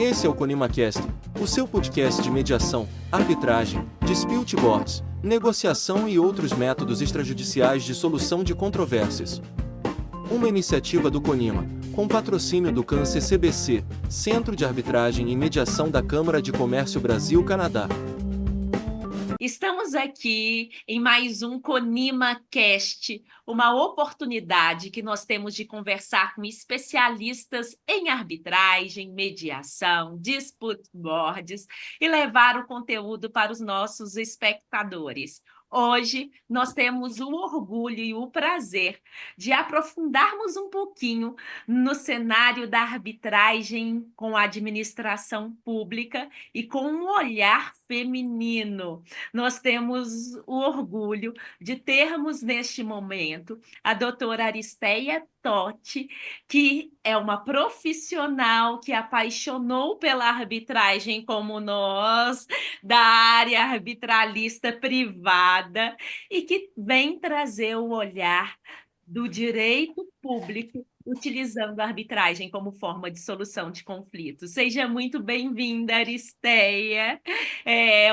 Esse é o ConimaCast, o seu podcast de mediação, arbitragem, dispute boards, negociação e outros métodos extrajudiciais de solução de controvérsias. Uma iniciativa do Conima, com patrocínio do CAN-CCBC, Centro de Arbitragem e Mediação da Câmara de Comércio Brasil-Canadá. Estamos aqui em mais um ConimaCast, uma oportunidade que nós temos de conversar com especialistas em arbitragem, mediação, dispute boards e levar o conteúdo para os nossos espectadores. Hoje, nós temos o orgulho e o prazer de aprofundarmos um pouquinho no cenário da arbitragem com a administração pública e com um olhar feminino. Nós temos o orgulho de termos neste momento a doutora Aristeia Totti, que é uma profissional que apaixonou pela arbitragem como nós, da área arbitralista privada, e que vem trazer o olhar do direito público utilizando a arbitragem como forma de solução de conflitos. Seja muito bem-vinda, Aristeia.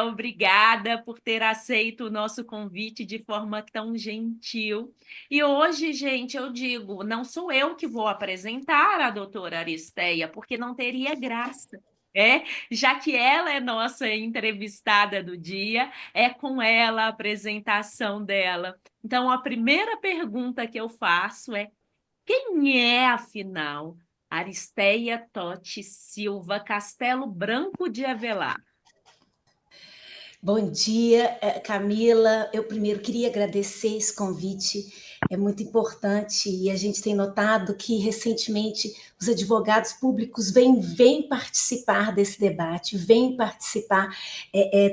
Obrigada por ter aceito o nosso convite de forma tão gentil. E hoje, gente, eu digo, não sou eu que vou apresentar a doutora Aristeia, porque não teria graça. Já que ela é nossa entrevistada do dia, é com ela a apresentação dela. Então, a primeira pergunta que eu faço é: quem é, afinal, Aristeia Totti Silva Castelo Branco de Avelar? Bom dia, Camila. Eu primeiro queria agradecer esse convite, é muito importante, e a gente tem notado que recentemente os advogados públicos vêm participar desse debate, vêm participar,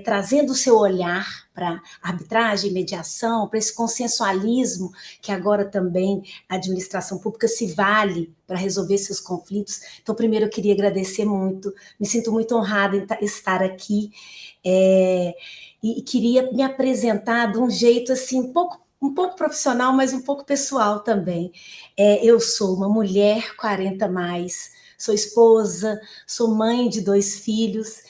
trazendo o seu olhar para arbitragem, mediação, para esse consensualismo que agora também a administração pública se vale para resolver seus conflitos. Então, primeiro eu queria agradecer muito, me sinto muito honrada em estar aqui, e queria me apresentar de um jeito assim, um pouco profissional, mas um pouco pessoal também. Eu sou uma mulher 40 mais, sou esposa, sou mãe de 2 filhos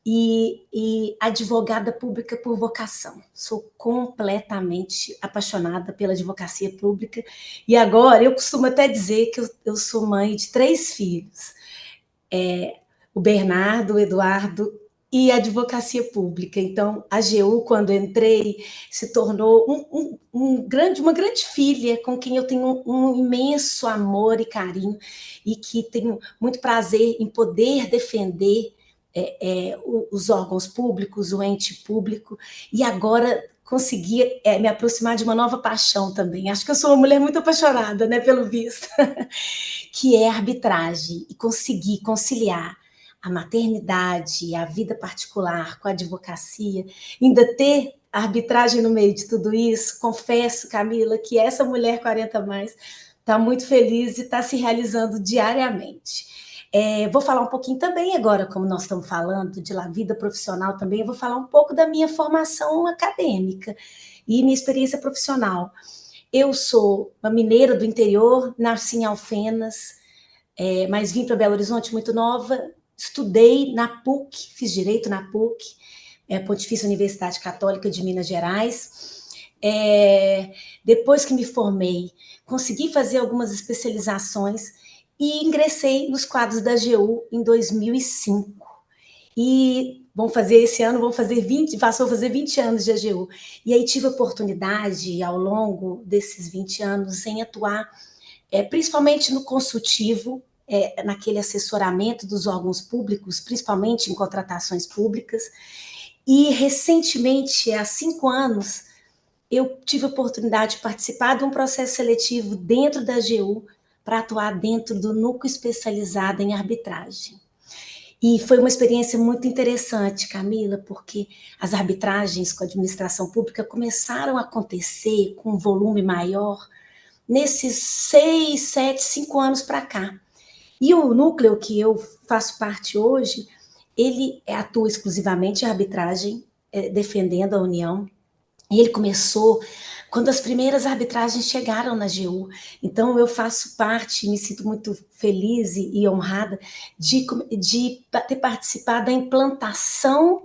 e advogada pública por vocação. Sou completamente apaixonada pela advocacia pública e agora eu costumo até dizer que eu sou mãe de 3 filhos. O Bernardo, o Eduardo e a advocacia pública. Então, a AGU, quando entrei, se tornou uma grande filha com quem eu tenho um imenso amor e carinho e que tenho muito prazer em poder defender os órgãos públicos, o ente público, e agora consegui me aproximar de uma nova paixão também. Acho que eu sou uma mulher muito apaixonada, né, pelo visto, que é a arbitragem, e conseguir conciliar a maternidade, a vida particular com a advocacia, ainda ter a arbitragem no meio de tudo isso. Confesso, Camila, que essa mulher 40 mais está muito feliz e está se realizando diariamente. Vou falar um pouquinho também agora, como nós estamos falando de vida profissional também, eu vou falar um pouco da minha formação acadêmica e minha experiência profissional. Eu sou uma mineira do interior, nasci em Alfenas, mas vim para Belo Horizonte muito nova. Estudei na PUC, fiz Direito na PUC, Pontifícia Universidade Católica de Minas Gerais. Depois que me formei, consegui fazer algumas especializações e ingressei nos quadros da AGU em 2005. E passou a fazer 20 anos de AGU. E aí tive a oportunidade, ao longo desses 20 anos, em atuar principalmente no consultivo, naquele assessoramento dos órgãos públicos, principalmente em contratações públicas. E, recentemente, há 5 anos, eu tive a oportunidade de participar de um processo seletivo dentro da AGU para atuar dentro do núcleo especializado em arbitragem. E foi uma experiência muito interessante, Camila, porque as arbitragens com a administração pública começaram a acontecer com um volume maior nesses 6, 7, 5 anos para cá. E o núcleo que eu faço parte hoje, ele atua exclusivamente em arbitragem, defendendo a União. E ele começou quando as primeiras arbitragens chegaram na AGU. Então, eu faço parte, me sinto muito feliz e honrada de ter participado da implantação,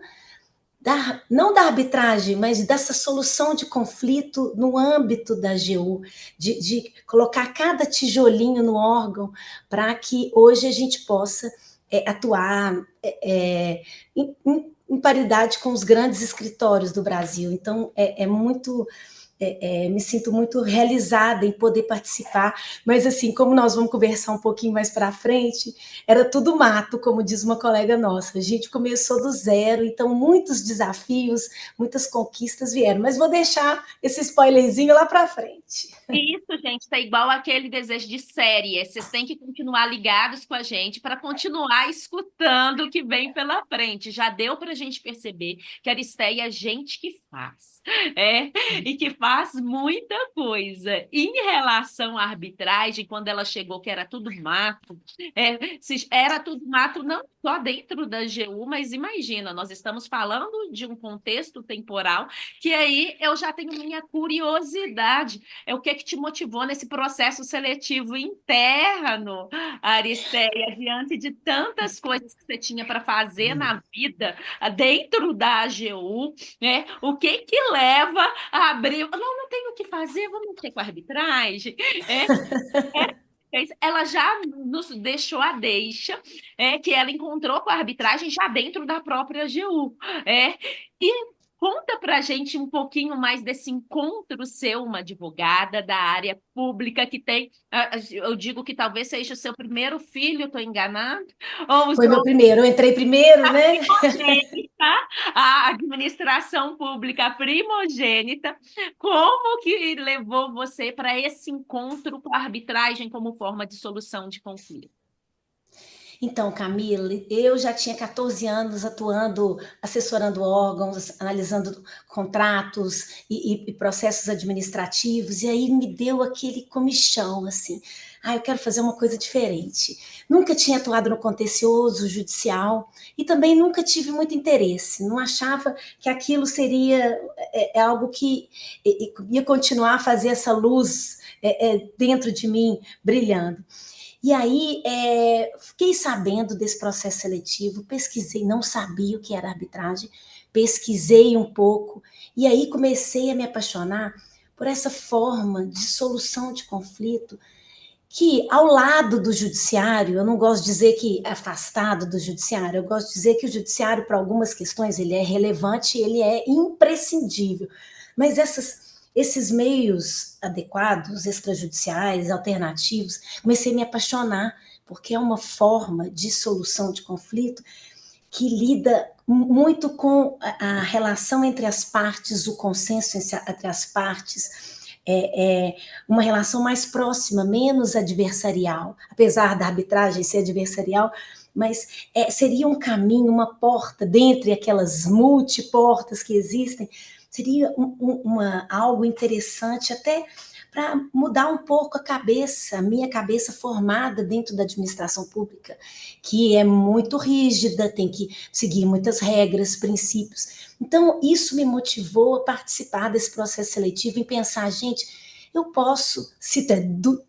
não da arbitragem, mas dessa solução de conflito no âmbito da AGU, de colocar cada tijolinho no órgão para que hoje a gente possa atuar em paridade com os grandes escritórios do Brasil. Então, me sinto muito realizada em poder participar, mas assim, como nós vamos conversar um pouquinho mais para frente, era tudo mato, como diz uma colega nossa, a gente começou do zero, então muitos desafios, muitas conquistas vieram, mas vou deixar esse spoilerzinho lá para frente. Isso, gente, tá igual aquele desejo de série. Vocês têm que continuar ligados com a gente para continuar escutando o que vem pela frente. Já deu para a gente perceber que a Aristéia é gente que faz, e que faz muita coisa. Em relação à arbitragem, quando ela chegou, que era tudo mato, era tudo mato não só dentro da AGU, mas imagina, nós estamos falando de um contexto temporal que aí eu já tenho minha curiosidade. O que te motivou nesse processo seletivo interno, Aristéia, diante de tantas coisas que você tinha para fazer na vida, dentro da AGU, né? O que leva a abrir... Não tenho o que fazer, vamos mexer com a arbitragem. Ela já nos deixou a deixa, que ela encontrou com a arbitragem já dentro da própria AGU. E conta para a gente um pouquinho mais desse encontro seu, uma advogada da área pública que tem, eu digo que talvez seja o seu primeiro filho, estou enganado? Ou Foi meu primeiro, eu entrei primeiro, né? A administração pública primogênita, como que levou você para esse encontro com a arbitragem como forma de solução de conflito? Então, Camila, eu já tinha 14 anos atuando, assessorando órgãos, analisando contratos e processos administrativos, e aí me deu aquele comichão, assim, eu quero fazer uma coisa diferente. Nunca tinha atuado no contencioso judicial e também nunca tive muito interesse, não achava que aquilo seria algo que ia continuar a fazer essa luz dentro de mim brilhando. E aí, fiquei sabendo desse processo seletivo, pesquisei, não sabia o que era arbitragem, pesquisei um pouco, e aí comecei a me apaixonar por essa forma de solução de conflito, que ao lado do judiciário, eu não gosto de dizer que é afastado do judiciário, eu gosto de dizer que o judiciário, para algumas questões, ele é relevante, ele é imprescindível, mas esses meios adequados, extrajudiciais, alternativos, comecei a me apaixonar, porque é uma forma de solução de conflito que lida muito com a relação entre as partes, o consenso entre as partes, uma relação mais próxima, menos adversarial, apesar da arbitragem ser adversarial, mas seria um caminho, uma porta, dentre aquelas multiportas que existem, seria algo interessante até para mudar um pouco a minha cabeça formada dentro da administração pública, que é muito rígida, tem que seguir muitas regras, princípios. Então, isso me motivou a participar desse processo seletivo e pensar, gente, eu posso, se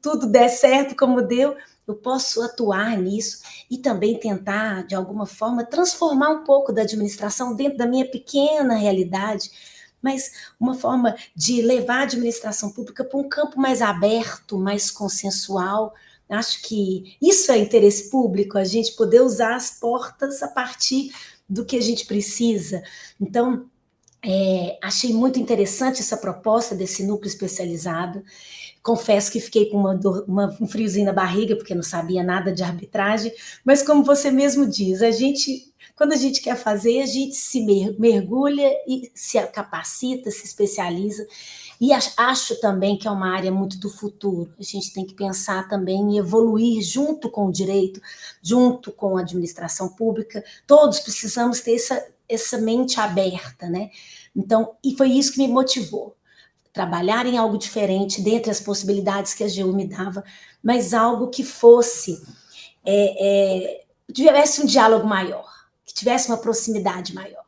tudo der certo como deu, eu posso atuar nisso e também tentar, de alguma forma, transformar um pouco da administração dentro da minha pequena realidade, mas uma forma de levar a administração pública para um campo mais aberto, mais consensual. Acho que isso é interesse público, a gente poder usar as portas a partir do que a gente precisa. Então, achei muito interessante essa proposta desse núcleo especializado. Confesso que fiquei com um friozinho na barriga, porque não sabia nada de arbitragem, mas como você mesmo diz, quando a gente quer fazer, a gente se mergulha e se capacita, se especializa, e acho também que é uma área muito do futuro. A gente tem que pensar também em evoluir junto com o direito, junto com a administração pública. Todos precisamos ter essa mente aberta, né? Então, e foi isso que me motivou. Trabalhar em algo diferente, dentre as possibilidades que a AGU me dava, mas algo que tivesse um diálogo maior, que tivesse uma proximidade maior.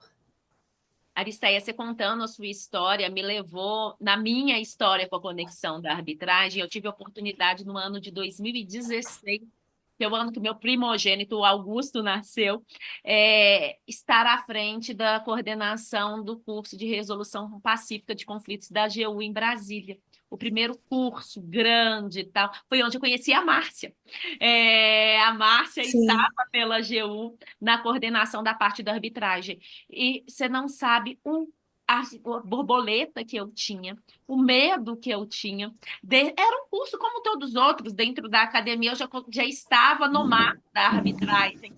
Aristeia, você contando a sua história me levou na minha história com a conexão da arbitragem. Eu tive a oportunidade no ano de 2016, que é o ano que meu primogênito, o Augusto, nasceu, estar à frente da coordenação do curso de resolução pacífica de conflitos da AGU em Brasília. O primeiro curso grande e tal, foi onde eu conheci a Márcia. A Márcia Sim. estava pela AGU na coordenação da parte da arbitragem. E você não sabe a borboleta que eu tinha, o medo que eu tinha. Era um curso como todos os outros, dentro da academia, eu já estava no mar da arbitragem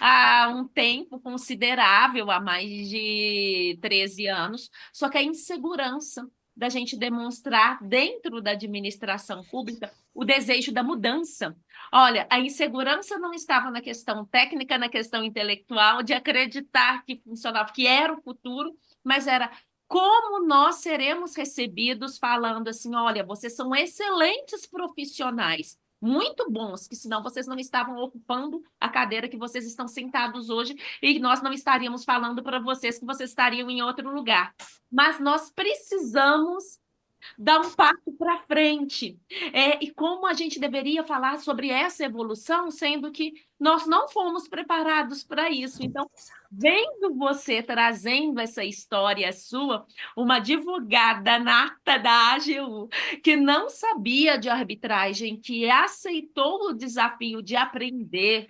há um tempo considerável, há mais de 13 anos, só que a insegurança da gente demonstrar dentro da administração pública o desejo da mudança. Olha, a insegurança não estava na questão técnica, na questão intelectual, de acreditar que funcionava, que era o futuro, mas era como nós seremos recebidos falando assim, olha, vocês são excelentes profissionais, muito bons, que senão vocês não estavam ocupando a cadeira que vocês estão sentados hoje e nós não estaríamos falando para vocês que vocês estariam em outro lugar. Mas nós precisamos dar um passo para frente. E como a gente deveria falar sobre essa evolução, sendo que nós não fomos preparados para isso. Então, vendo você trazendo essa história sua, uma advogada nata da AGU, que não sabia de arbitragem, que aceitou o desafio de aprender,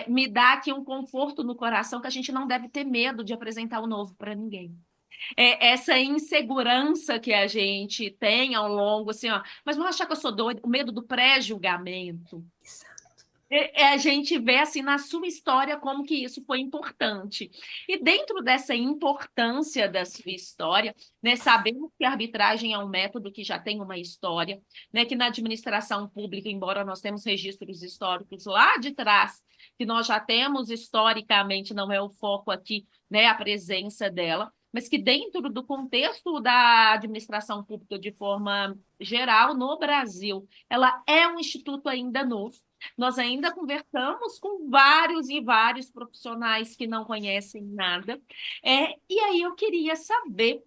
me dá aqui um conforto no coração que a gente não deve ter medo de apresentar o novo para ninguém. Essa insegurança que a gente tem ao longo, assim, ó, mas não achar que eu sou doida, o medo do pré-julgamento. A gente vê assim na sua história como que isso foi importante. E dentro dessa importância da sua história, né, sabemos que a arbitragem é um método que já tem uma história, né, que na administração pública, embora nós temos registros históricos lá de trás, que nós já temos historicamente, não é o foco aqui, né, a presença dela, mas que dentro do contexto da administração pública de forma geral no Brasil, ela é um instituto ainda novo. Nós ainda conversamos com vários e vários profissionais que não conhecem nada. E aí eu queria saber,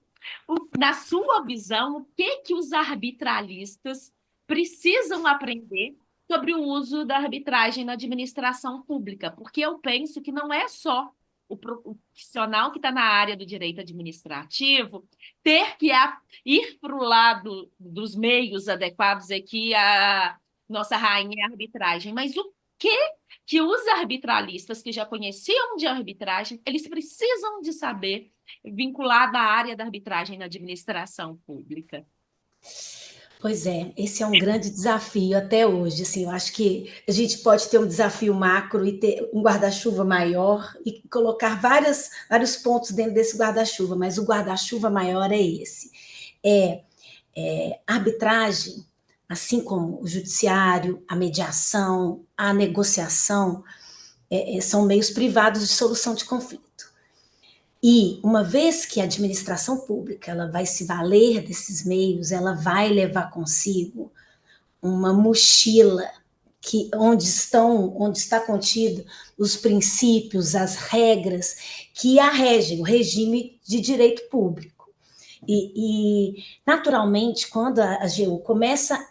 na sua visão, o que os arbitralistas precisam aprender sobre o uso da arbitragem na administração pública, porque eu penso que não é só o profissional que está na área do direito administrativo ter que ir para o lado dos meios adequados aqui a nossa rainha arbitragem, mas o que os arbitralistas que já conheciam de arbitragem, eles precisam de saber vinculado à área da arbitragem na administração pública? Pois é, esse é um grande desafio até hoje. Assim, eu acho que a gente pode ter um desafio macro e ter um guarda-chuva maior e colocar vários pontos dentro desse guarda-chuva, mas o guarda-chuva maior é esse. Arbitragem, assim como o judiciário, a mediação, a negociação, são meios privados de solução de conflito. E uma vez que a administração pública ela vai se valer desses meios, ela vai levar consigo uma mochila onde está contido os princípios, as regras que a regem, o regime de direito público. E naturalmente, quando a AGU começa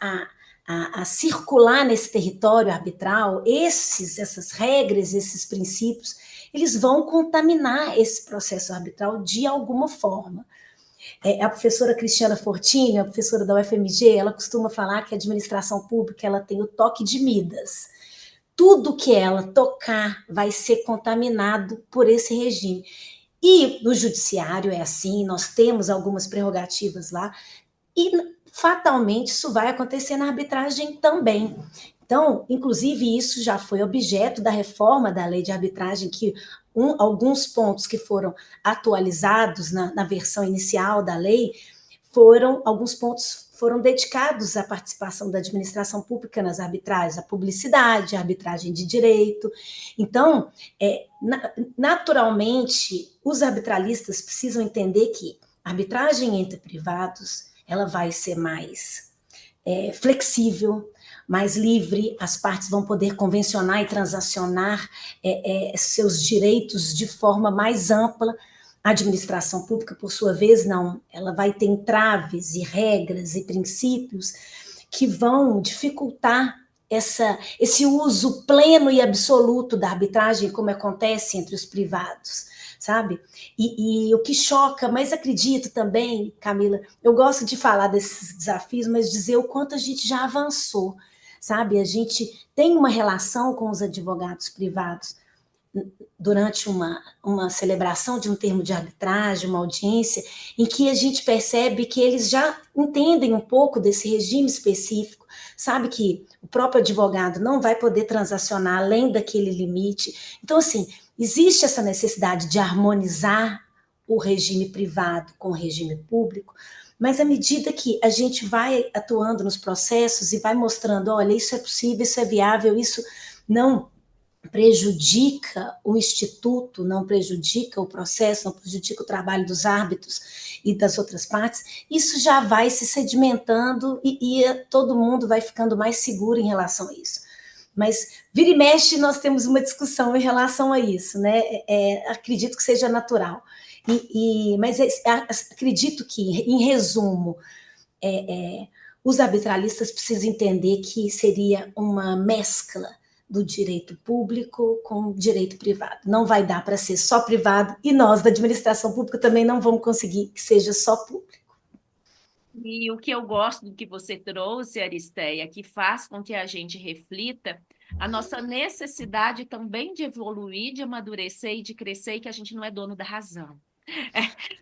a circular nesse território arbitral, essas regras, esses princípios, eles vão contaminar esse processo arbitral de alguma forma. A professora Cristiana Fortini, a professora da UFMG, ela costuma falar que a administração pública ela tem o toque de Midas. Tudo que ela tocar vai ser contaminado por esse regime. E no judiciário é assim, nós temos algumas prerrogativas lá, e fatalmente isso vai acontecer na arbitragem também. Então, inclusive, isso já foi objeto da reforma da lei de arbitragem, que alguns pontos que foram atualizados na versão inicial da lei, alguns pontos foram dedicados à participação da administração pública nas arbitragens, a publicidade, a arbitragem de direito. Então, naturalmente, os arbitralistas precisam entender que a arbitragem entre privados ela vai ser mais flexível, mais livre, as partes vão poder convencionar e transacionar seus direitos de forma mais ampla, A administração pública, por sua vez, não. Ela vai ter entraves e regras e princípios que vão dificultar esse uso pleno e absoluto da arbitragem, como acontece entre os privados, sabe? E o que choca, mas acredito também, Camila, eu gosto de falar desses desafios, mas dizer o quanto a gente já avançou, sabe? A gente tem uma relação com os advogados privados durante uma celebração de um termo de arbitragem, uma audiência, em que a gente percebe que eles já entendem um pouco desse regime específico, sabe que o próprio advogado não vai poder transacionar além daquele limite. Então, assim, existe essa necessidade de harmonizar o regime privado com o regime público, mas à medida que a gente vai atuando nos processos e vai mostrando, olha, isso é possível, isso é viável, isso não prejudica o instituto, não prejudica o processo, não prejudica o trabalho dos árbitros e das outras partes, isso já vai se sedimentando e todo mundo vai ficando mais seguro em relação a isso. Mas vira e mexe, nós temos uma discussão em relação a isso, né? Acredito que seja natural. Mas acredito que, em resumo, os arbitralistas precisam entender que seria uma mescla do direito público com o direito privado. Não vai dar para ser só privado e nós, da administração pública, também não vamos conseguir que seja só público. E o que eu gosto do que você trouxe, Aristeia, que faz com que a gente reflita a nossa necessidade também de evoluir, de amadurecer e de crescer, e que a gente não é dono da razão.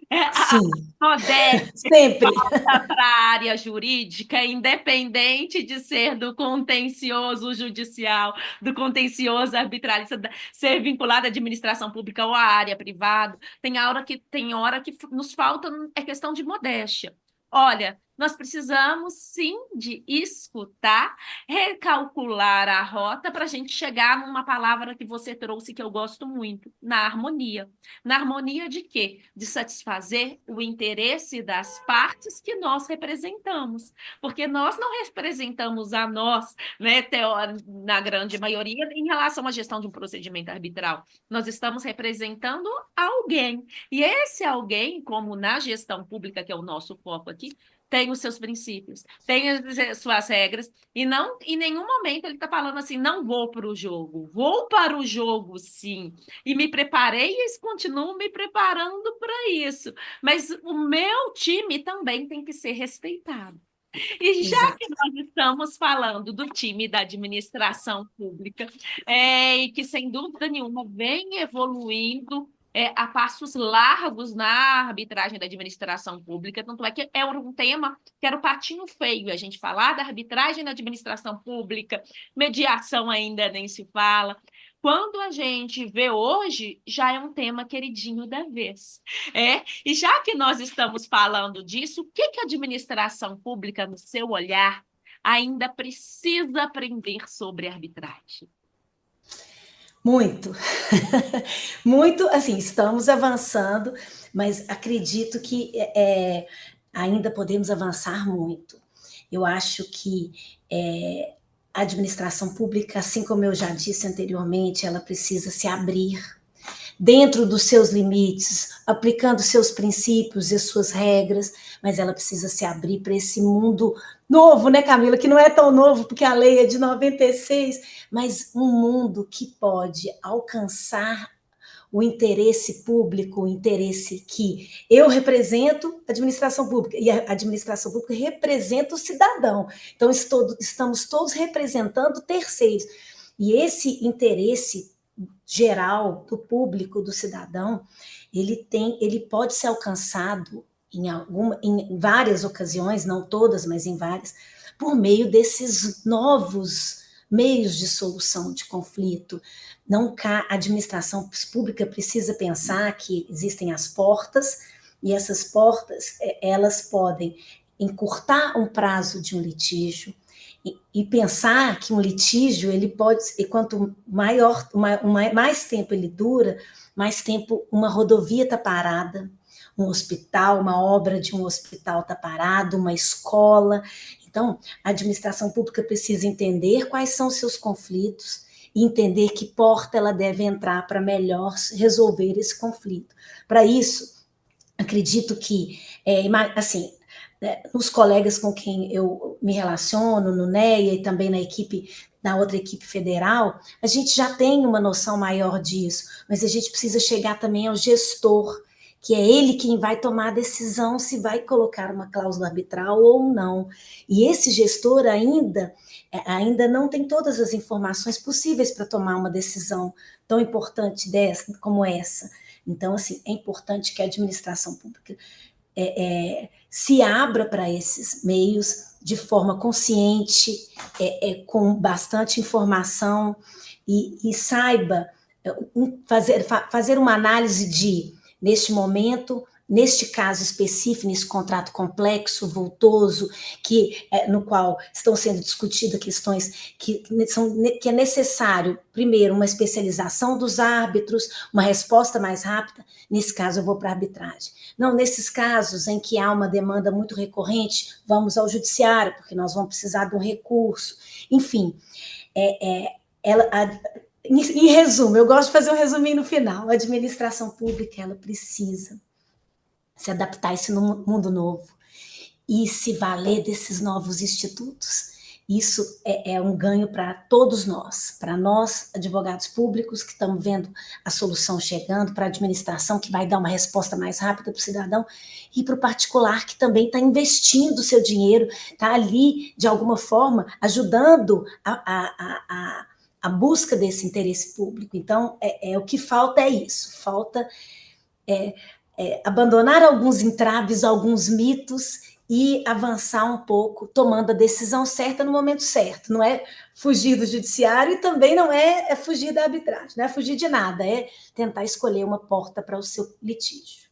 A Sim, modéstia sempre. para a área jurídica, independente de ser do contencioso judicial, do contencioso arbitralista, ser vinculado à administração pública ou à área privada, tem hora que nos falta é questão de modéstia. Olha, nós precisamos sim de escutar, recalcular a rota para a gente chegar numa palavra que você trouxe que eu gosto muito, na harmonia. Na harmonia de quê? De satisfazer o interesse das partes que nós representamos. Porque nós não representamos a nós, né, na grande maioria, em relação à gestão de um procedimento arbitral. Nós estamos representando alguém. E esse alguém, como na gestão pública, que é o nosso foco aqui, tem os seus princípios, tem as suas regras, e não em nenhum momento ele está falando assim, não vou para o jogo, vou para o jogo sim, e me preparei e continuo me preparando para isso, mas o meu time também tem que ser respeitado. E já Exato. que nós estamos falando do time da administração pública, e que sem dúvida nenhuma vem evoluindo a passos largos na arbitragem da administração pública, tanto é que é um tema que era o patinho feio, a gente falar da arbitragem na administração pública, mediação ainda nem se fala. Quando a gente vê hoje, já é um tema queridinho da vez. E já que nós estamos falando disso, o que a administração pública, no seu olhar, ainda precisa aprender sobre arbitragem? Muito. Muito, assim, estamos avançando, mas acredito que ainda podemos avançar muito. Eu acho que a administração pública, assim como eu já disse anteriormente, ela precisa se abrir dentro dos seus limites, aplicando seus princípios e suas regras, mas ela precisa se abrir para esse mundo novo, né, Camila? Que não é tão novo, porque a lei é de 96, mas um mundo que pode alcançar o interesse público, o interesse que eu represento a administração pública, e a administração pública representa o cidadão. Então, estamos todos representando terceiros. E esse interesse geral do público, do cidadão, ele pode ser alcançado em várias ocasiões, não todas, mas em várias, por meio desses novos meios de solução de conflito. A administração pública precisa pensar que existem as portas, e essas portas, elas podem encurtar um prazo de um litígio, e pensar que um litígio, ele pode, e quanto mais tempo ele dura, mais tempo uma rodovia está parada, um hospital, uma obra de um hospital está parado, uma escola. Então, a administração pública precisa entender quais são os seus conflitos e entender que porta ela deve entrar para melhor resolver esse conflito. Para isso, acredito que, assim, os colegas com quem eu me relaciono, no NEA e também na outra equipe federal, a gente já tem uma noção maior disso, mas a gente precisa chegar também ao gestor, que é ele quem vai tomar a decisão se vai colocar uma cláusula arbitral ou não. E esse gestor ainda não tem todas as informações possíveis para tomar uma decisão tão importante como essa. Então, assim, é importante que a administração pública se abra para esses meios de forma consciente, com bastante informação e saiba fazer uma análise neste momento, neste caso específico, nesse contrato complexo, vultoso, no qual estão sendo discutidas questões que é necessário, primeiro, uma especialização dos árbitros, uma resposta mais rápida. Nesse caso, eu vou para a arbitragem. Não, nesses casos em que há uma demanda muito recorrente, vamos ao judiciário, porque nós vamos precisar de um recurso. Enfim, em resumo, eu gosto de fazer um resuminho no final. A administração pública, ela precisa se adaptar a esse mundo novo e se valer desses novos institutos. Isso é um ganho para todos nós, para nós, advogados públicos, que estamos vendo a solução chegando, para a administração, que vai dar uma resposta mais rápida para o cidadão, e para o particular, que também está investindo o seu dinheiro, está ali, de alguma forma, ajudando a busca desse interesse público. Então, o que falta é isso, falta abandonar alguns entraves, alguns mitos e avançar um pouco, tomando a decisão certa no momento certo. Não é fugir do judiciário e também não é fugir da arbitragem, não é fugir de nada, é tentar escolher uma porta para o seu litígio.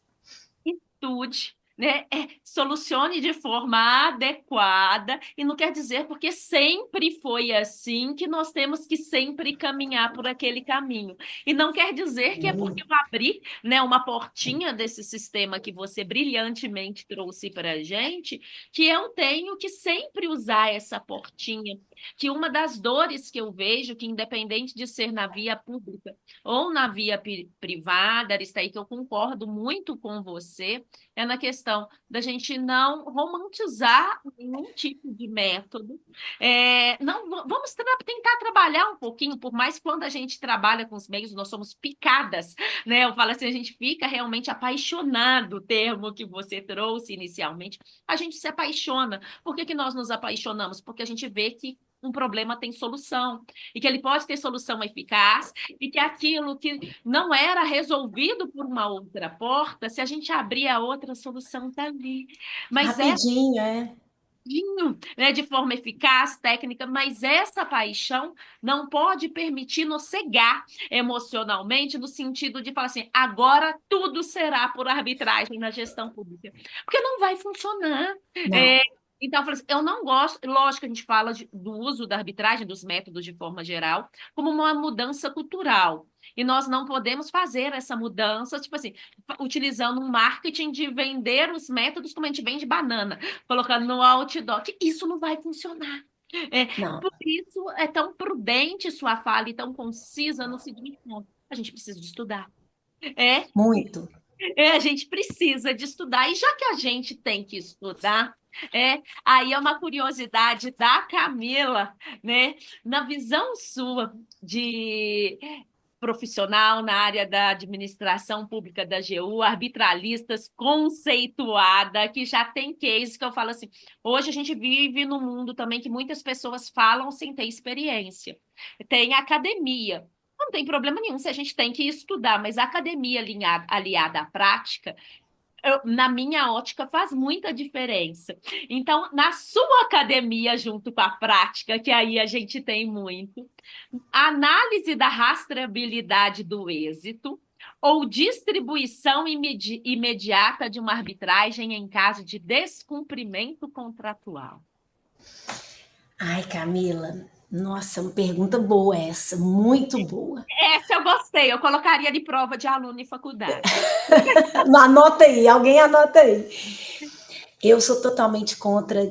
Estude, né? Solucione de forma adequada, e não quer dizer porque sempre foi assim que nós temos que sempre caminhar por aquele caminho. E não quer dizer que é porque eu abri, né, uma portinha desse sistema que você brilhantemente trouxe para a gente, que eu tenho que sempre usar essa portinha. Que uma das dores que eu vejo, que independente de ser na via pública ou na via privada, Aristaí, que eu concordo muito com você, é na questão da gente não romantizar nenhum tipo de método. Não, vamos tentar trabalhar um pouquinho, por mais que quando a gente trabalha com os meios, nós somos picadas, né? Eu falo assim, a gente fica realmente apaixonado, o termo que você trouxe inicialmente, a gente se apaixona. Por que nós nos apaixonamos? Porque a gente vê que um problema tem solução, e que ele pode ter solução eficaz, e que aquilo que não era resolvido por uma outra porta, se a gente abrir a outra, solução está ali. Mas rapidinho, né, de forma eficaz, técnica, mas essa paixão não pode permitir-nos cegar emocionalmente, no sentido de falar assim, agora tudo será por arbitragem na gestão pública, porque não vai funcionar. Então, eu falei assim, eu não gosto, lógico que a gente fala do uso da arbitragem, dos métodos de forma geral, como uma mudança cultural. E nós não podemos fazer essa mudança, tipo assim, utilizando um marketing de vender os métodos como a gente vende banana, colocando no outdoor, que isso não vai funcionar. Por isso é tão prudente sua fala e tão concisa no seguinte ponto: a gente precisa de estudar. Muito. A gente precisa de estudar, e já que a gente tem que estudar, aí é uma curiosidade da Camila, né? Na visão sua de profissional na área da administração pública da AGU, arbitralistas conceituada, que já tem case que eu falo assim, hoje a gente vive num mundo também que muitas pessoas falam sem ter experiência. Tem academia. Não tem problema nenhum se a gente tem que estudar, mas a academia aliada à prática, na minha ótica, faz muita diferença. Então, na sua academia, junto com a prática, que aí a gente tem muito, a análise da rastreabilidade do êxito ou distribuição imediata de uma arbitragem em caso de descumprimento contratual. Ai, Camila, nossa, uma pergunta boa essa, muito boa. Essa eu gostei, eu colocaria de prova de aluno em faculdade. Anota aí, alguém anota aí. Eu sou totalmente contra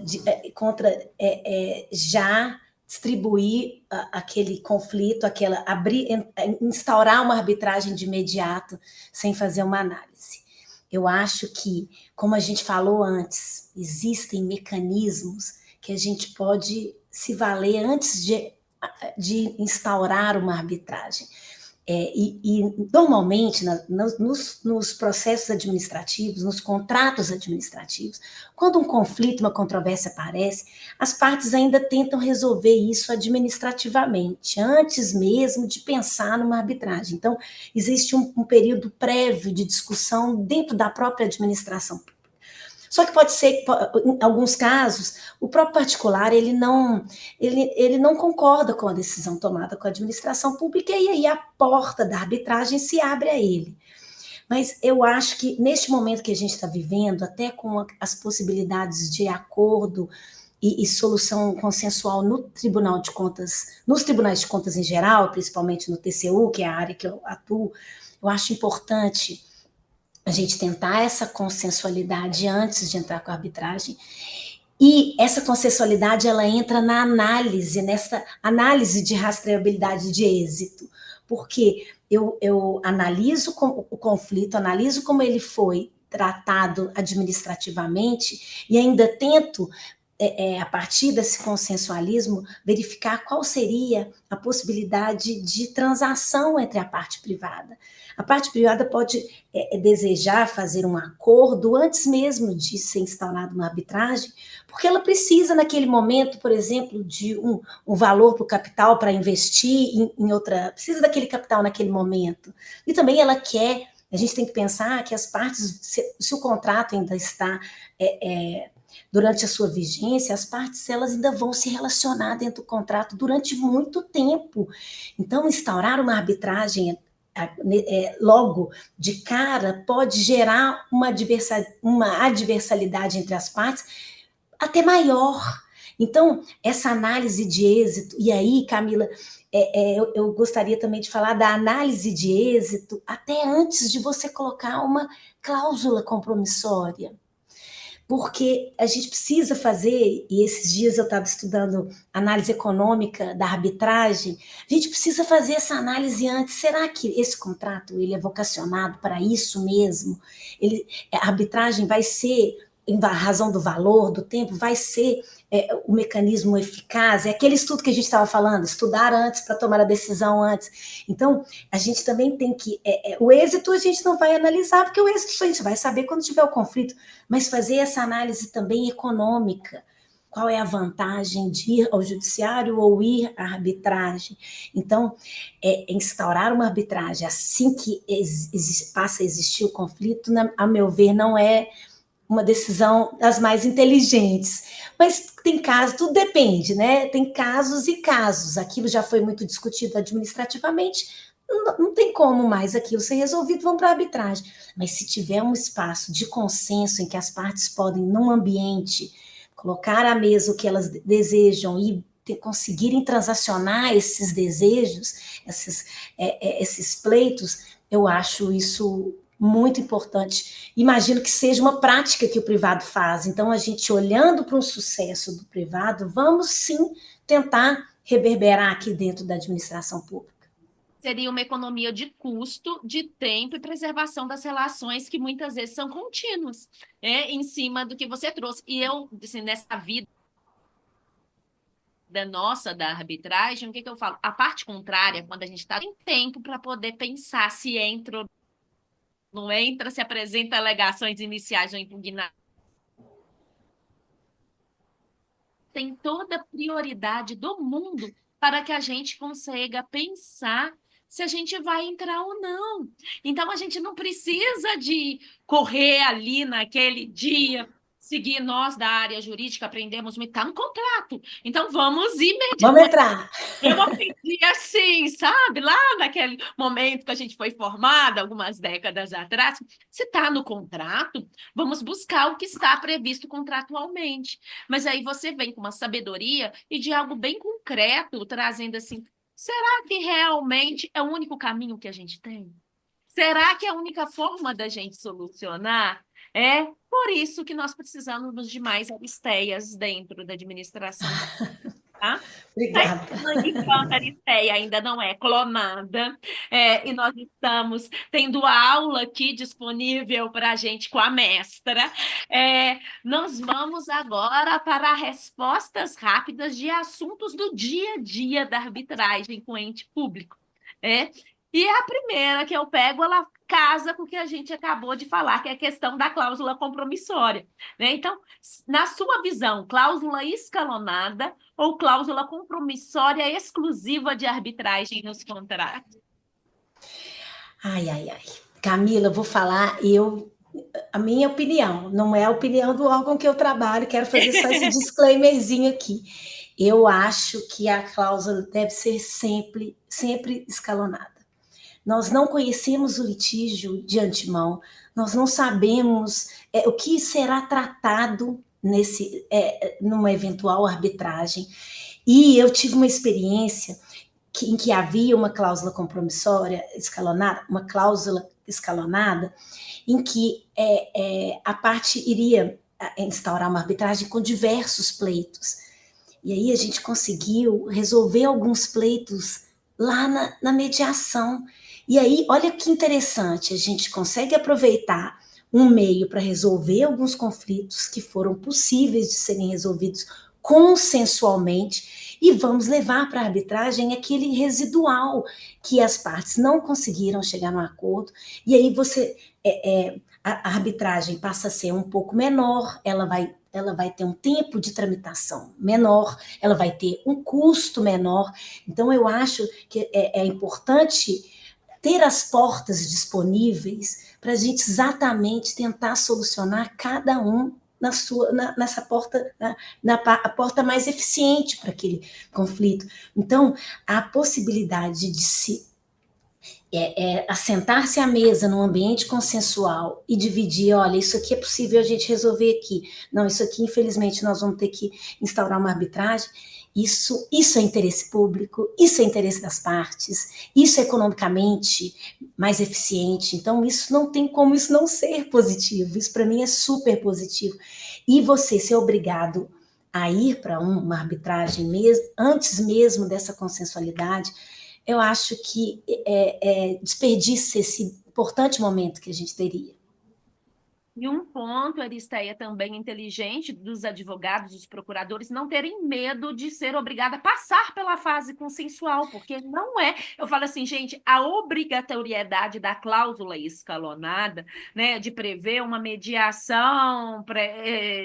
já distribuir aquele conflito, instaurar uma arbitragem de imediato, sem fazer uma análise. Eu acho que, como a gente falou antes, existem mecanismos que a gente pode se valer antes de instaurar uma arbitragem. Normalmente, nos processos administrativos, nos contratos administrativos, quando um conflito, uma controvérsia aparece, as partes ainda tentam resolver isso administrativamente, antes mesmo de pensar numa arbitragem. Então, existe um período prévio de discussão dentro da própria administração. Só que pode ser que, em alguns casos, o próprio particular ele não concorda com a decisão tomada com a administração pública e aí a porta da arbitragem se abre a ele. Mas eu acho que neste momento que a gente está vivendo, até com as possibilidades de acordo e solução consensual no Tribunal de Contas, nos tribunais de contas em geral, principalmente no TCU, que é a área que eu atuo, eu acho importante a gente tentar essa consensualidade antes de entrar com a arbitragem. E essa consensualidade, ela entra na análise, nessa análise de rastreabilidade de êxito, porque eu analiso o conflito, analiso como ele foi tratado administrativamente e ainda tento, a partir desse consensualismo, verificar qual seria a possibilidade de transação entre a parte privada. A parte privada pode desejar fazer um acordo antes mesmo de ser instaurada uma arbitragem, porque ela precisa, naquele momento, por exemplo, de um valor para o capital para investir em outra... Precisa daquele capital naquele momento. E também ela quer... A gente tem que pensar que as partes, se o contrato ainda está... durante a sua vigência, as partes elas ainda vão se relacionar dentro do contrato durante muito tempo. Então, instaurar uma arbitragem logo de cara pode gerar uma adversalidade entre as partes até maior. Então, essa análise de êxito, e aí, Camila, eu gostaria também de falar da análise de êxito até antes de você colocar uma cláusula compromissória. Porque a gente precisa fazer, e esses dias eu estava estudando análise econômica da arbitragem, a gente precisa fazer essa análise antes. Será que esse contrato ele é vocacionado para isso mesmo? A arbitragem vai ser, em razão do valor, do tempo, vai ser o mecanismo eficaz? É aquele estudo que a gente estava falando, estudar antes para tomar a decisão antes. Então, a gente também tem que... o êxito a gente não vai analisar, porque o êxito a gente vai saber quando tiver o conflito, mas fazer essa análise também econômica. Qual é a vantagem de ir ao judiciário ou ir à arbitragem? Então, instaurar uma arbitragem assim que passa a existir o conflito, a meu ver, não é uma decisão das mais inteligentes. Mas tem casos, tudo depende, né? Tem casos e casos. Aquilo já foi muito discutido administrativamente, não tem como mais aquilo ser resolvido, vão para a arbitragem. Mas se tiver um espaço de consenso em que as partes podem, num ambiente, colocar à mesa o que elas desejam e conseguirem transacionar esses desejos, esses pleitos, eu acho isso muito importante. Imagino que seja uma prática que o privado faz. Então, a gente olhando para o sucesso do privado, vamos sim tentar reverberar aqui dentro da administração pública. Seria uma economia de custo, de tempo e preservação das relações que muitas vezes são contínuas, em cima do que você trouxe. E eu, assim, nessa vida nossa da arbitragem, o que eu falo? A parte contrária, quando a gente está em tempo para poder pensar se entra ou não entra, se apresenta alegações iniciais ou impugnações, tem toda a prioridade do mundo para que a gente consiga pensar se a gente vai entrar ou não. Então, a gente não precisa de correr ali naquele dia, seguir nós da área jurídica, aprendemos muito, está no contrato. Então, vamos imediatamente. Vamos entrar. Eu aprendi assim, sabe? Lá naquele momento que a gente foi formada, algumas décadas atrás, se está no contrato, vamos buscar o que está previsto contratualmente. Mas aí você vem com uma sabedoria e de algo bem concreto, trazendo assim, será que realmente é o único caminho que a gente tem? Será que é a única forma da gente solucionar? É por isso que nós precisamos de mais aristeias dentro da administração. tá? Mas, Obrigada. enquanto a Aristeia ainda não é clonada, e nós estamos tendo aula aqui disponível para a gente com a mestra, nós vamos agora para respostas rápidas de assuntos do dia a dia da arbitragem com ente público. E a primeira que eu pego, ela casa com o que a gente acabou de falar, que é a questão da cláusula compromissória, né? Então, na sua visão, cláusula escalonada ou cláusula compromissória exclusiva de arbitragem nos contratos? Ai, ai, ai. Camila, eu vou falar, a minha opinião, não é a opinião do órgão que eu trabalho, quero fazer só esse disclaimerzinho aqui. Eu acho que a cláusula deve ser sempre, sempre escalonada. Nós não conhecemos o litígio de antemão, nós não sabemos o que será tratado numa eventual arbitragem. E eu tive uma experiência em que havia uma cláusula compromissória escalonada, uma cláusula escalonada, em que a parte iria instaurar uma arbitragem com diversos pleitos. E aí a gente conseguiu resolver alguns pleitos lá na mediação. E aí, olha que interessante, a gente consegue aproveitar um meio para resolver alguns conflitos que foram possíveis de serem resolvidos consensualmente e vamos levar para a arbitragem aquele residual que as partes não conseguiram chegar no acordo. E aí a arbitragem passa a ser um pouco menor, ela vai ter um tempo de tramitação menor, ela vai ter um custo menor. Então, eu acho que é importante ter as portas disponíveis para a gente exatamente tentar solucionar cada um nessa porta, a porta mais eficiente para aquele conflito. Então, a possibilidade de se assentar-se à mesa num ambiente consensual e dividir, olha, isso aqui é possível a gente resolver aqui, não, isso aqui infelizmente nós vamos ter que instaurar uma arbitragem, isso é interesse público, isso é interesse das partes, isso é economicamente mais eficiente, então isso não tem como isso não ser positivo, isso para mim é super positivo, e você ser obrigado a ir para uma arbitragem antes mesmo dessa consensualidade, eu acho que desperdiça esse importante momento que a gente teria. E um ponto, Aristeia, também inteligente dos advogados, dos procuradores, não terem medo de ser obrigada a passar pela fase consensual, porque não é. Eu falo assim, gente, a obrigatoriedade da cláusula escalonada, né, de prever uma mediação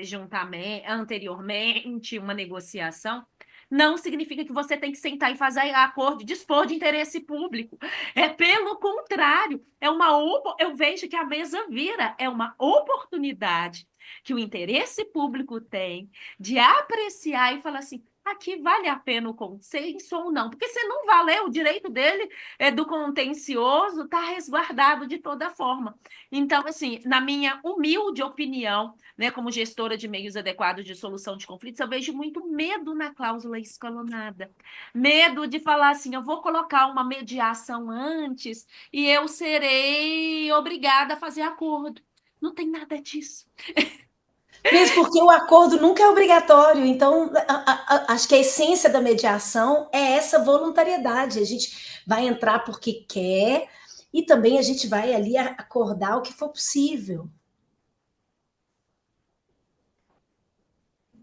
juntamente, anteriormente, uma negociação, não significa que você tem que sentar e fazer acordo, dispor de interesse público. Pelo contrário, eu vejo que a mesa vira, é uma oportunidade que o interesse público tem de apreciar e falar assim, aqui vale a pena o consenso ou não? Porque se não valer, o direito dele do contencioso está resguardado de toda forma. Então, assim, na minha humilde opinião, né, como gestora de meios adequados de solução de conflitos, eu vejo muito medo na cláusula escalonada. Medo de falar assim, eu vou colocar uma mediação antes e eu serei obrigada a fazer acordo. Não tem nada disso. Mesmo porque o acordo nunca é obrigatório, então acho que a essência da mediação é essa voluntariedade. A gente vai entrar porque quer e também a gente vai ali acordar o que for possível.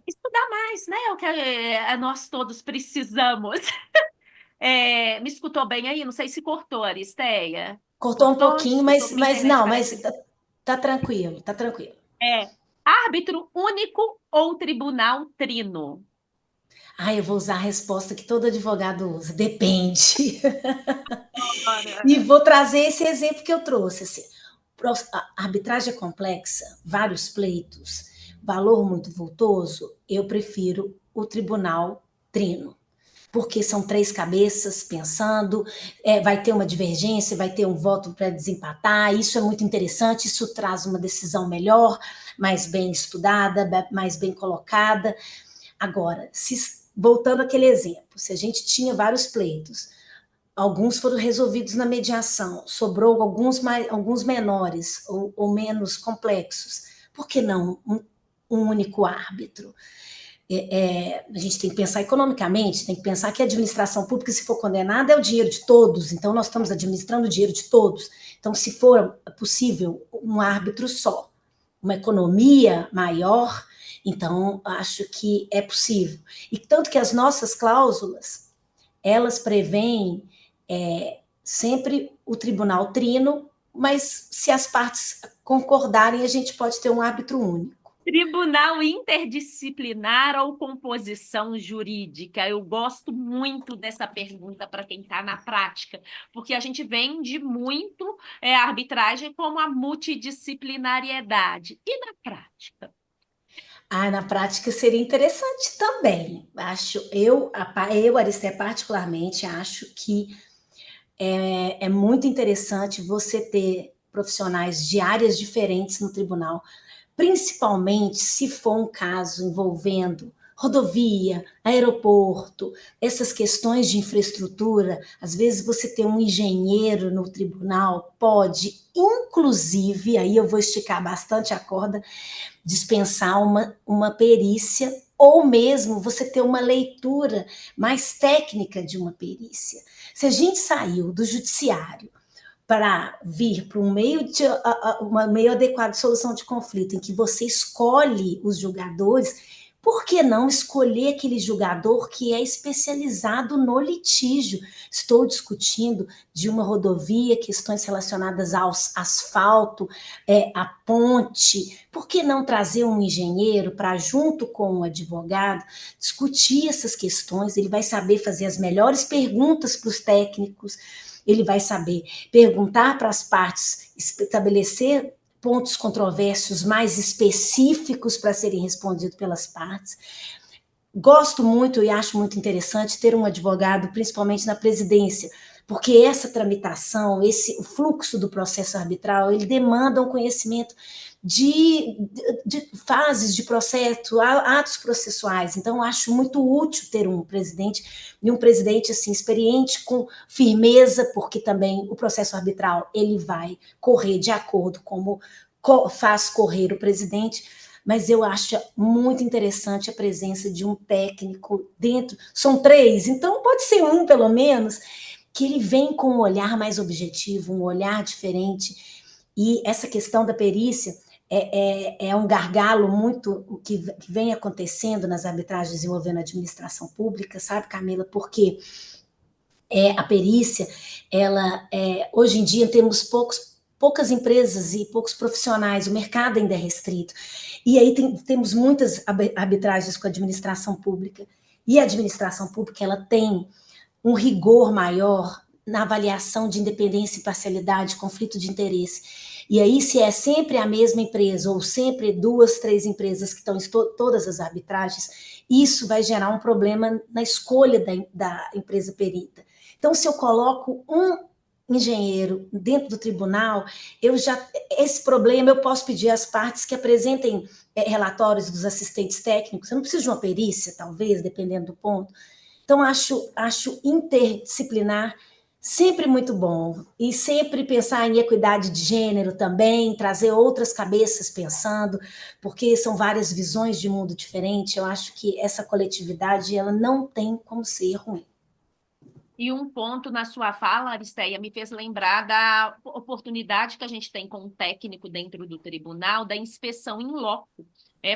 Estudar mais, né? O que nós todos precisamos. Me escutou bem aí? Não sei se cortou, Aristeia. Cortou um Cortou? pouquinho, Desculpa, minha mas internet não, parece. tá tranquilo, tá tranquilo. Árbitro único ou tribunal trino? Eu vou usar a resposta que todo advogado usa, depende. Ora. E vou trazer esse exemplo que eu trouxe. Assim, a arbitragem é complexa, vários pleitos, valor muito vultoso, eu prefiro o tribunal trino. Porque são três cabeças pensando, vai ter uma divergência, vai ter um voto para desempatar, isso é muito interessante, isso traz uma decisão melhor, mais bem estudada, mais bem colocada. Agora, voltando àquele exemplo, se a gente tinha vários pleitos, alguns foram resolvidos na mediação, sobrou alguns menores ou menos complexos, por que não um único árbitro? A gente tem que pensar economicamente, tem que pensar que a administração pública, se for condenada, é o dinheiro de todos, então nós estamos administrando o dinheiro de todos. Então, se for possível um árbitro só, uma economia maior, então acho que é possível. E tanto que as nossas cláusulas, elas prevêem sempre o tribunal trino, mas se as partes concordarem, a gente pode ter um árbitro único. Tribunal interdisciplinar ou composição jurídica? Eu gosto muito dessa pergunta para quem está na prática, porque a gente vende muito a arbitragem como a multidisciplinariedade. E na prática? Na prática seria interessante também. Aristé, particularmente, acho que é muito interessante você ter profissionais de áreas diferentes no tribunal, principalmente se for um caso envolvendo rodovia, aeroporto, essas questões de infraestrutura. Às vezes você ter um engenheiro no tribunal pode, inclusive, aí eu vou esticar bastante a corda, dispensar uma perícia, ou mesmo você ter uma leitura mais técnica de uma perícia. Se a gente saiu do judiciário para vir para um meio adequado de solução de conflito, em que você escolhe os julgadores, por que não escolher aquele julgador que é especializado no litígio? Estou discutindo de uma rodovia, questões relacionadas ao asfalto, a ponte. Por que não trazer um engenheiro para, junto com um advogado, discutir essas questões? Ele vai saber fazer as melhores perguntas para os técnicos, ele vai saber perguntar para as partes, estabelecer pontos controversos mais específicos para serem respondidos pelas partes. Gosto muito e acho muito interessante ter um advogado, principalmente na presidência, porque essa tramitação, o fluxo do processo arbitral, ele demanda um conhecimento de fases de processo, atos processuais. Então, acho muito útil ter um presidente, e um presidente assim, experiente, com firmeza, porque também o processo arbitral ele vai correr de acordo como faz correr o presidente, mas eu acho muito interessante a presença de um técnico dentro. São 3, então pode ser um, pelo menos, que ele vem com um olhar mais objetivo, um olhar diferente. E essa questão da perícia é um gargalo muito que vem acontecendo nas arbitragens envolvendo a administração pública, sabe, Camila? Porque a perícia, hoje em dia temos poucas empresas e poucos profissionais, o mercado ainda é restrito. E aí temos muitas arbitragens com a administração pública. E a administração pública ela tem um rigor maior na avaliação de independência e parcialidade, conflito de interesse. E aí, se é sempre a mesma empresa, ou sempre 2, 3 empresas que estão em todas as arbitragens, isso vai gerar um problema na escolha da empresa perita. Então, se eu coloco um engenheiro dentro do tribunal, esse problema eu posso pedir às partes que apresentem relatórios dos assistentes técnicos. Eu não preciso de uma perícia, talvez, dependendo do ponto. Então, acho interdisciplinar sempre muito bom. E sempre pensar em equidade de gênero também, trazer outras cabeças pensando, porque são várias visões de mundo diferente. Eu acho que essa coletividade ela não tem como ser ruim. E um ponto na sua fala, Aristeia, me fez lembrar da oportunidade que a gente tem com um técnico dentro do tribunal da inspeção in loco.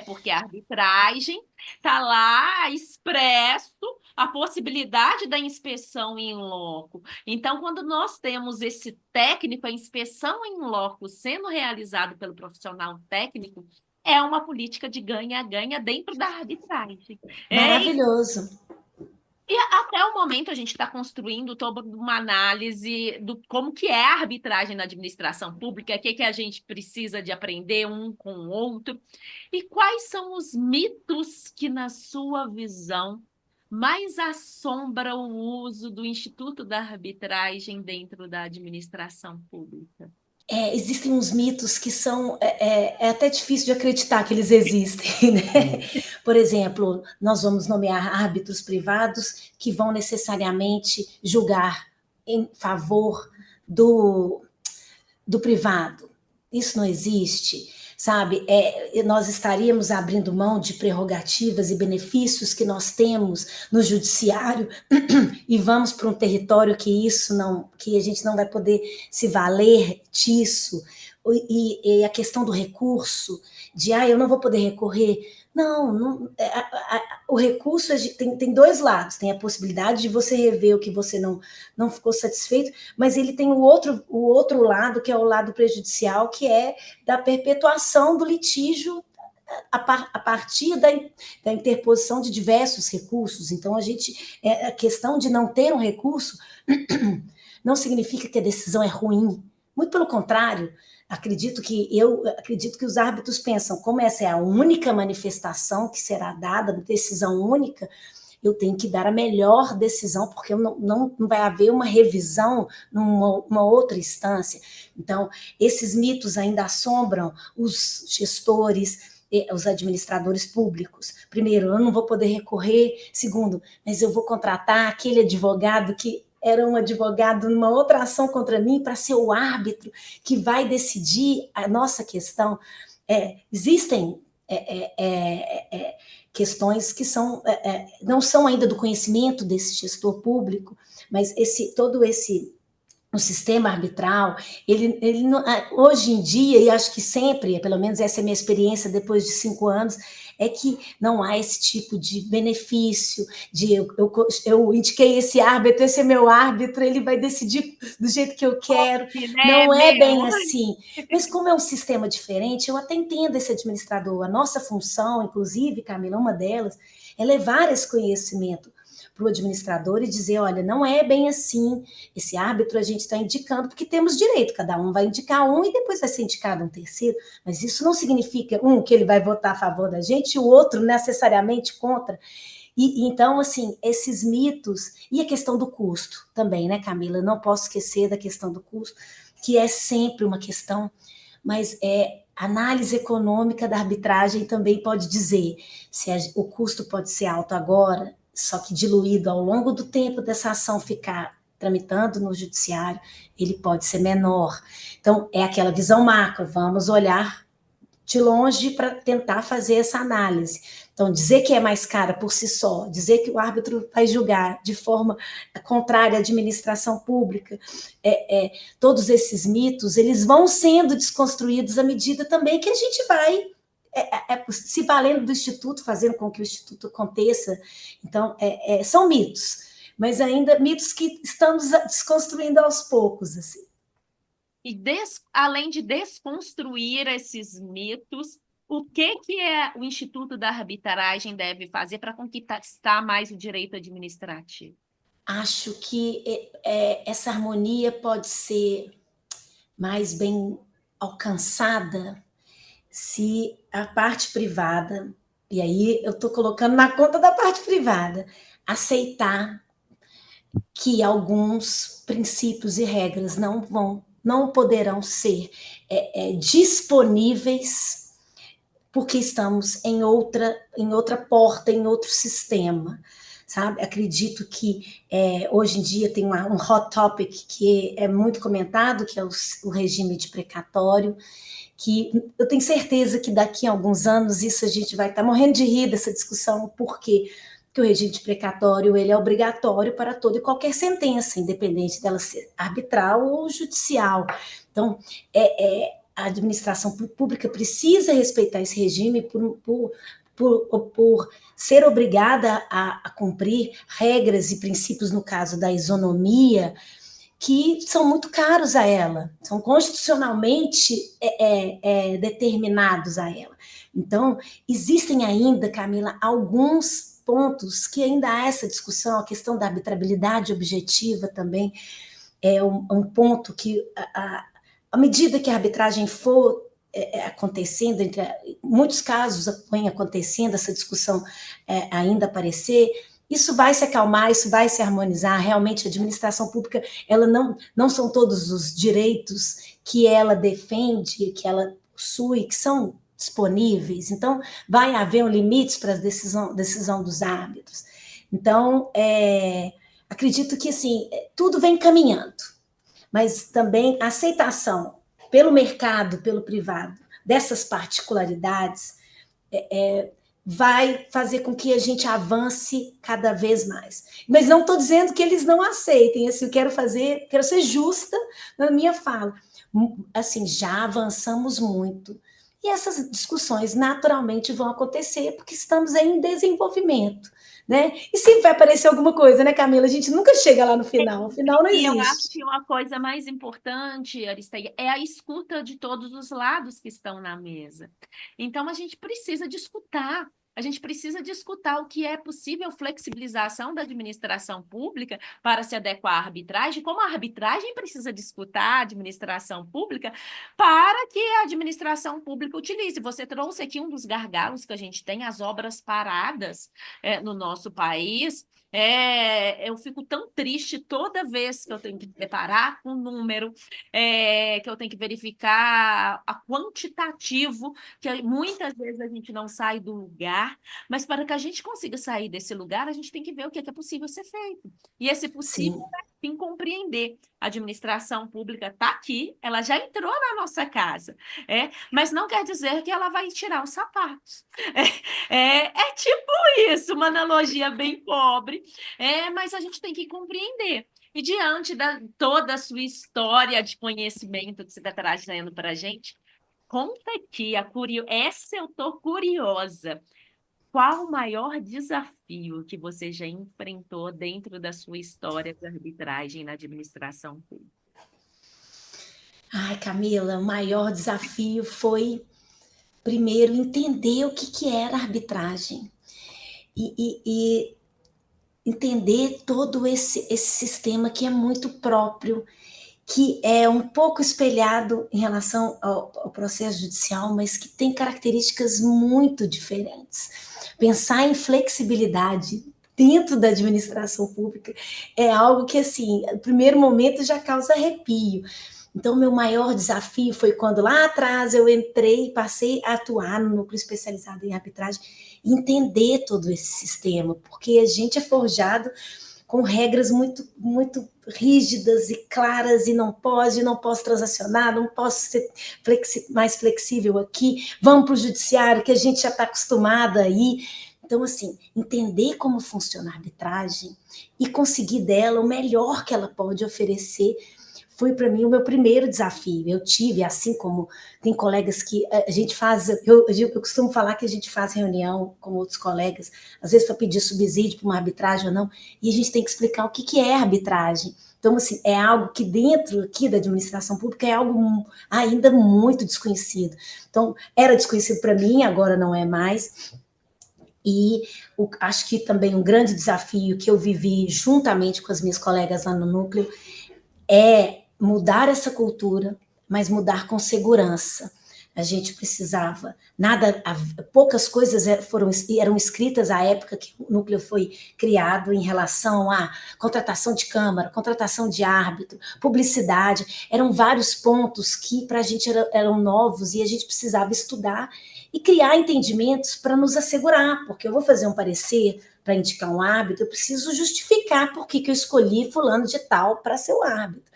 Porque a arbitragem está lá expresso a possibilidade da inspeção in loco. Então, quando nós temos esse técnico, a inspeção in loco sendo realizado pelo profissional técnico, é uma política de ganha-ganha dentro da arbitragem. Maravilhoso. E até o momento a gente está construindo toda uma análise do como que é a arbitragem na administração pública, o que a gente precisa de aprender um com o outro, e quais são os mitos que, na sua visão, mais assombram o uso do Instituto da Arbitragem dentro da administração pública. Existem uns mitos que são até difícil de acreditar que eles existem, né? Por exemplo, nós vamos nomear árbitros privados que vão necessariamente julgar em favor do privado. isso não existe, sabe? Nós estaríamos abrindo mão de prerrogativas e benefícios que nós temos no judiciário e vamos para um território que a gente não vai poder se valer disso. E a questão do recurso, eu não vou poder recorrer. Não, o recurso tem dois lados, tem a possibilidade de você rever o que você não ficou satisfeito, mas ele tem o outro lado, que é o lado prejudicial, que é da perpetuação do litígio a partir da interposição de diversos recursos. Então, a questão de não ter um recurso não significa que a decisão é ruim, muito pelo contrário. Acredito que os árbitros pensam, como essa é a única manifestação que será dada, decisão única, eu tenho que dar a melhor decisão, porque não vai haver uma revisão numa outra instância. Então, esses mitos ainda assombram os gestores, os administradores públicos. Primeiro, eu não vou poder recorrer. Segundo, mas eu vou contratar aquele advogado que era um advogado numa outra ação contra mim para ser o árbitro que vai decidir a nossa questão. Existem questões que não são ainda do conhecimento desse gestor público, mas o sistema arbitral, ele hoje em dia, e acho que sempre, pelo menos essa é a minha experiência depois de 5 anos, é que não há esse tipo de benefício, eu indiquei esse árbitro, esse é meu árbitro, ele vai decidir do jeito que eu quero. Não é bem assim. Mas como é um sistema diferente, eu até entendo esse administrador. A nossa função, inclusive, Camila, uma delas, é levar esse conhecimento para o administrador e dizer, olha, não é bem assim, esse árbitro a gente está indicando, porque temos direito, cada um vai indicar um e depois vai ser indicado um terceiro, mas isso não significa, que ele vai votar a favor da gente e o outro necessariamente contra. Então, assim, esses mitos, e a questão do custo também, né, Camila? Não posso esquecer da questão do custo, que é sempre uma questão, mas análise econômica da arbitragem também pode dizer se o custo pode ser alto agora, só que diluído ao longo do tempo dessa ação ficar tramitando no judiciário, ele pode ser menor. Então, é aquela visão macro, vamos olhar de longe para tentar fazer essa análise. Então, dizer que é mais cara por si só, dizer que o árbitro vai julgar de forma contrária à administração pública, todos esses mitos, eles vão sendo desconstruídos à medida também que a gente vai se valendo do Instituto, fazendo com que o Instituto aconteça. Então, são mitos, mas ainda mitos que estamos desconstruindo aos poucos. Assim. E além de desconstruir esses mitos, o que o Instituto da Arbitragem deve fazer para conquistar mais o direito administrativo? Acho que essa harmonia pode ser mais bem alcançada se a parte privada, e aí eu estou colocando na conta da parte privada, aceitar que alguns princípios e regras não poderão ser disponíveis porque estamos em outra porta, em outro sistema. Sabe? Acredito que hoje em dia tem um hot topic que é muito comentado, que é o regime de precatório, que eu tenho certeza que daqui a alguns anos isso a gente vai estar morrendo de rir dessa discussão, por quê? Porque o regime de precatório ele é obrigatório para toda e qualquer sentença, independente dela ser arbitral ou judicial. Então, a administração pública precisa respeitar esse regime por ser obrigada a cumprir regras e princípios, no caso da isonomia, que são muito caros a ela, são constitucionalmente determinados a ela. Então, existem ainda, Camila, alguns pontos que ainda há essa discussão, a questão da arbitrabilidade objetiva também é um ponto que, à medida que a arbitragem for acontecendo, em muitos casos vem acontecendo, essa discussão ainda aparecer, isso vai se acalmar, isso vai se harmonizar. Realmente, a administração pública, ela não são todos os direitos que ela defende, que ela possui, que são disponíveis. Então, vai haver um limite para a decisão dos árbitros. Então, acredito que, assim, tudo vem caminhando, mas também a aceitação pelo mercado, pelo privado, dessas particularidades, vai fazer com que a gente avance cada vez mais. Mas não estou dizendo que eles não aceitem, assim, eu quero ser justa na minha fala. Assim, já avançamos muito. E essas discussões naturalmente vão acontecer, porque estamos em desenvolvimento, né? E sempre vai aparecer alguma coisa, né, Camila? A gente nunca chega lá no final, o final não E eu acho existe. que uma coisa mais importante, Aristeia, é a escuta de todos os lados que estão na mesa. Então, a gente precisa de escutar. A gente precisa de escutar o que é possível flexibilização da administração pública para se adequar à arbitragem, como a arbitragem precisa de escutar a administração pública para que a administração pública utilize. Você trouxe aqui um dos gargalos que a gente tem, as obras paradas no nosso país. Eu fico tão triste toda vez que eu tenho que me deparar com um número, que eu tenho que verificar a quantitativo, que muitas vezes a gente não sai do lugar, mas para que a gente consiga sair desse lugar, a gente tem que ver o que é possível ser feito. E esse possível Sim. em compreender. A administração pública está aqui, ela já entrou na nossa casa, mas não quer dizer que ela vai tirar os sapatos. É tipo isso, uma analogia bem pobre, mas a gente tem que compreender. E diante de toda a sua história de conhecimento que você está trazendo para a gente, conta aqui, essa eu estou curiosa. Qual o maior desafio que você já enfrentou dentro da sua história de arbitragem na administração pública? Ai, Camila, o maior desafio foi, primeiro, entender o que era arbitragem e entender todo esse sistema que é muito próprio, que é um pouco espelhado em relação ao processo judicial, mas que tem características muito diferentes. Pensar em flexibilidade dentro da administração pública é algo que, assim, no primeiro momento já causa arrepio. Então, meu maior desafio foi quando lá atrás eu entrei e passei a atuar no núcleo especializado em arbitragem, entender todo esse sistema, porque a gente é forjado com regras muito, muito rígidas e claras, e não posso transacionar, não posso ser mais flexível aqui, vamos para o judiciário, que a gente já está acostumada aí. Então, assim, entender como funciona a arbitragem e conseguir dela o melhor que ela pode oferecer foi para mim o meu primeiro desafio. Eu tive, assim como tem colegas que a gente faz, eu costumo falar que a gente faz reunião com outros colegas, às vezes para pedir subsídio para uma arbitragem ou não, e a gente tem que explicar o que é arbitragem. Então, assim, é algo que dentro aqui da administração pública é algo ainda muito desconhecido. Então, era desconhecido para mim, agora não é mais. E acho que também um grande desafio que eu vivi juntamente com as minhas colegas lá no núcleo é mudar essa cultura, mas mudar com segurança. A gente precisava, poucas coisas eram escritas à época que o núcleo foi criado em relação à contratação de câmara, contratação de árbitro, publicidade, eram vários pontos que para a gente eram novos e a gente precisava estudar e criar entendimentos para nos assegurar, porque eu vou fazer um parecer para indicar um árbitro, eu preciso justificar por que eu escolhi fulano de tal para ser o árbitro.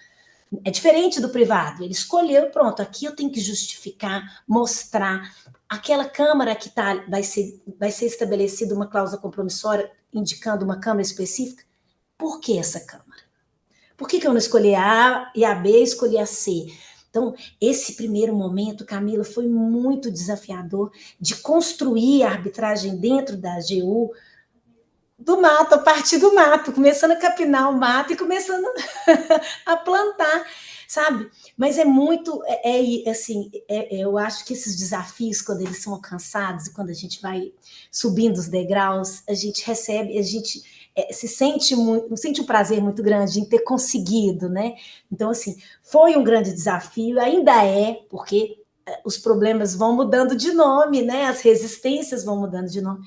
É diferente do privado, ele escolheu, pronto, aqui eu tenho que justificar, mostrar. Aquela câmara que vai ser estabelecida uma cláusula compromissória indicando uma câmara específica, por que essa câmara? Por que eu não escolhi a A e a B, escolhi a C? Então, esse primeiro momento, Camila, foi muito desafiador de construir a arbitragem dentro da AGU, do mato, a partir do mato, começando a capinar o mato e começando a plantar, sabe? Mas é muito, assim, eu acho que esses desafios, quando eles são alcançados e quando a gente vai subindo os degraus, a gente recebe, a gente sente um prazer muito grande em ter conseguido, né? Então, assim, foi um grande desafio, ainda é, porque os problemas vão mudando de nome, né? As resistências vão mudando de nome.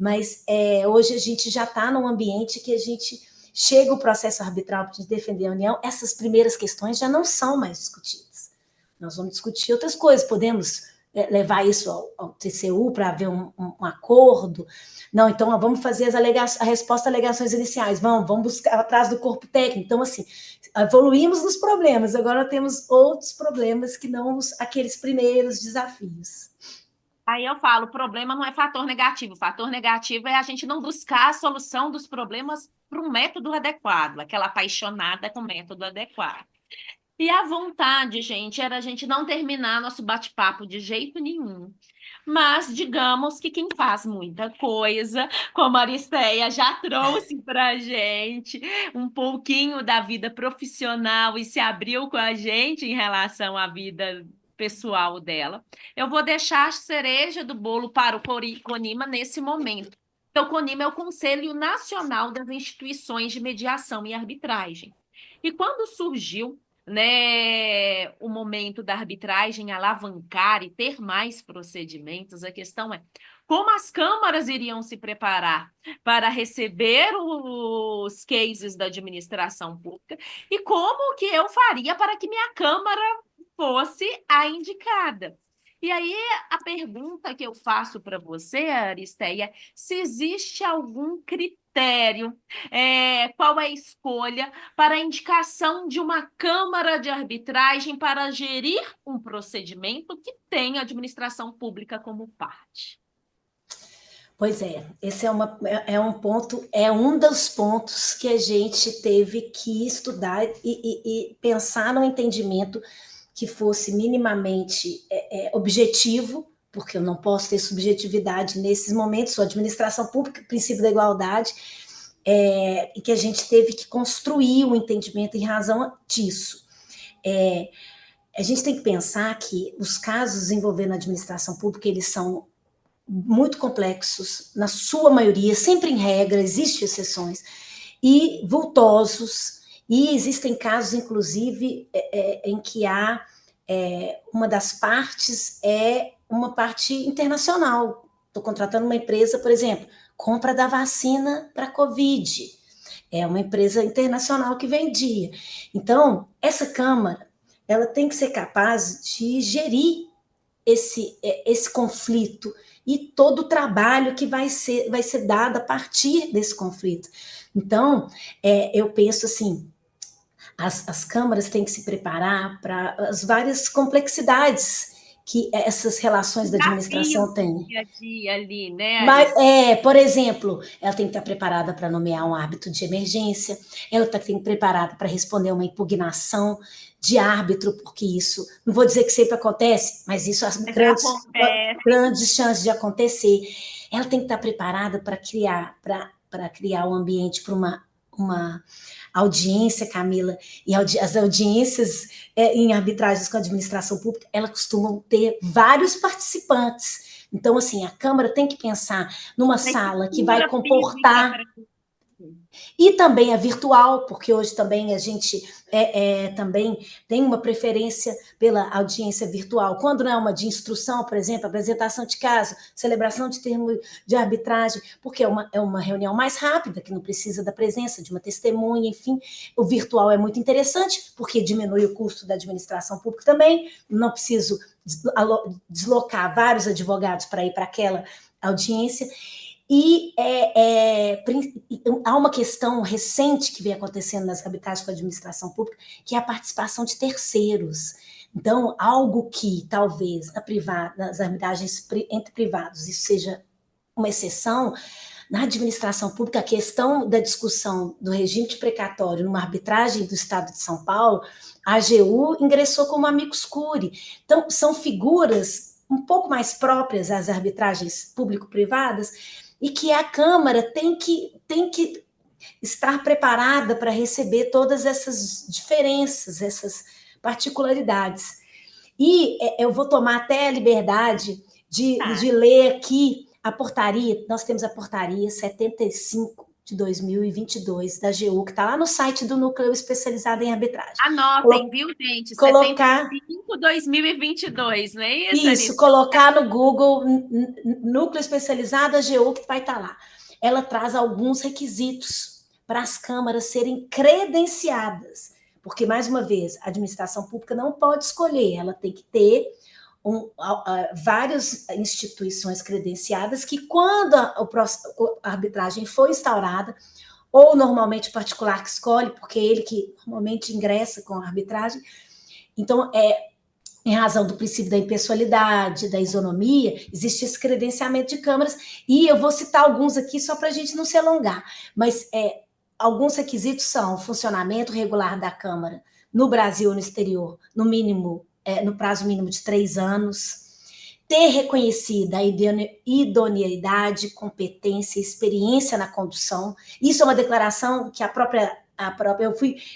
Mas hoje a gente já está num ambiente que a gente chega o processo arbitral para defender a União, essas primeiras questões já não são mais discutidas. Nós vamos discutir outras coisas, podemos levar isso ao TCU para haver um acordo. Não, então vamos fazer a resposta às alegações iniciais, vamos buscar atrás do corpo técnico. Então, assim, evoluímos nos problemas, agora temos outros problemas que não aqueles primeiros desafios. Aí eu falo, o problema não é fator negativo. O fator negativo é a gente não buscar a solução dos problemas para um método adequado, aquela apaixonada com o método adequado. E a vontade, gente, era a gente não terminar nosso bate-papo de jeito nenhum. Mas digamos que quem faz muita coisa, como a Aristeia já trouxe para a gente um pouquinho da vida profissional e se abriu com a gente em relação à vida pessoal dela, eu vou deixar a cereja do bolo para o CONIMA nesse momento. Então, o CONIMA é o Conselho Nacional das Instituições de Mediação e Arbitragem. E quando surgiu, né, o momento da arbitragem alavancar e ter mais procedimentos, a questão é como as câmaras iriam se preparar para receber os cases da administração pública e como que eu faria para que minha câmara fosse a indicada. E aí, a pergunta que eu faço para você, Aristeia, é se existe algum critério, qual é a escolha para a indicação de uma câmara de arbitragem para gerir um procedimento que tem a administração pública como parte? Pois é, esse um ponto, é um dos pontos que a gente teve que estudar e pensar no entendimento que fosse minimamente objetivo, porque eu não posso ter subjetividade nesses momentos, sou administração pública, princípio da igualdade, e que a gente teve que construir o entendimento em razão disso. A gente tem que pensar que os casos envolvendo a administração pública, eles são muito complexos, na sua maioria, sempre em regra, existem exceções, e vultosos, e existem casos, inclusive, em que há uma das partes uma parte internacional. Estou contratando uma empresa, por exemplo, compra da vacina para a Covid. É uma empresa internacional que vendia. Então, essa Câmara, ela tem que ser capaz de gerir esse conflito e todo o trabalho que vai ser dado a partir desse conflito. Então, eu penso assim, as câmaras têm que se preparar para as várias complexidades que essas relações da administração têm. Dia a dia ali, né? Mas, por exemplo, ela tem que estar preparada para nomear um árbitro de emergência, ela tem que estar preparada para responder uma impugnação de árbitro, porque isso, não vou dizer que sempre acontece, mas isso há grandes chances de acontecer. Ela tem que estar preparada para criar um ambiente para uma audiência, Camila, e as audiências em arbitragens com a administração pública, elas costumam ter vários participantes. Então, assim, a Câmara tem que pensar numa sala que vai comportar... E também a virtual, porque hoje também a gente também tem uma preferência pela audiência virtual. Quando não é uma de instrução, por exemplo, apresentação de caso, celebração de termo de arbitragem, porque é uma reunião mais rápida, que não precisa da presença de uma testemunha, enfim. O virtual é muito interessante, porque diminui o custo da administração pública também, não preciso deslocar vários advogados para ir para aquela audiência. E há uma questão recente que vem acontecendo nas arbitragens com a administração pública, que é a participação de terceiros. Então, algo que talvez nas arbitragens entre privados isso seja uma exceção, na administração pública, a questão da discussão do regime de precatório numa arbitragem do Estado de São Paulo, a AGU ingressou como amicus curiae. Então, são figuras um pouco mais próprias às arbitragens público-privadas, e que a Câmara tem que estar preparada para receber todas essas diferenças, essas particularidades. E eu vou tomar até a liberdade de ler aqui a portaria, nós temos a portaria 75 de 2022 da AGU, que está lá no site do Núcleo Especializado em Arbitragem. Anotem, viu, gente? 75 2022, não é isso? Isso, colocar no Google Núcleo Especializado AGU, que vai estar lá. Ela traz alguns requisitos para as câmaras serem credenciadas, porque, mais uma vez, a administração pública não pode escolher, ela tem que ter várias instituições credenciadas que, quando a arbitragem foi instaurada, ou normalmente o particular que escolhe, porque é ele que normalmente ingressa com a arbitragem, então, em razão do princípio da impessoalidade, da isonomia, existe esse credenciamento de câmaras, e eu vou citar alguns aqui só para a gente não se alongar, mas alguns requisitos são o funcionamento regular da Câmara no Brasil ou no exterior, no mínimo, no prazo mínimo de 3 anos, ter reconhecida a idoneidade, competência e experiência na condução. Isso é uma declaração que a própria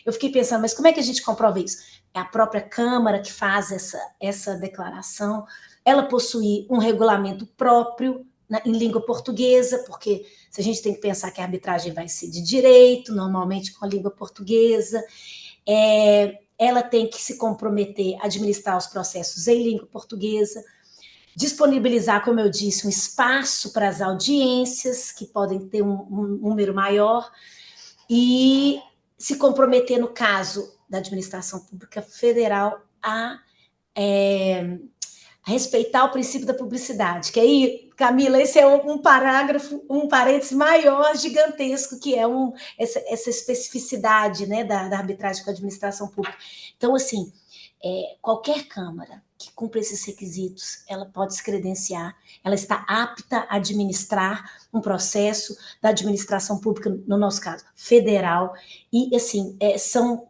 eu fiquei pensando, mas como é que a gente comprova isso? É a própria Câmara que faz essa declaração. Ela possui um regulamento próprio em língua portuguesa, porque se a gente tem que pensar que a arbitragem vai ser de direito, normalmente com a língua portuguesa, ela tem que se comprometer a administrar os processos em língua portuguesa, disponibilizar, como eu disse, um espaço para as audiências, que podem ter um número maior, e se comprometer, no caso da administração pública federal, a respeitar o princípio da publicidade, que aí, Camila, esse é um parágrafo, um parêntese maior, gigantesco, que é essa especificidade, né, da arbitragem com a administração pública. Então, assim, qualquer Câmara que cumpra esses requisitos, ela pode se credenciar, ela está apta a administrar um processo da administração pública, no nosso caso, federal, e, assim, são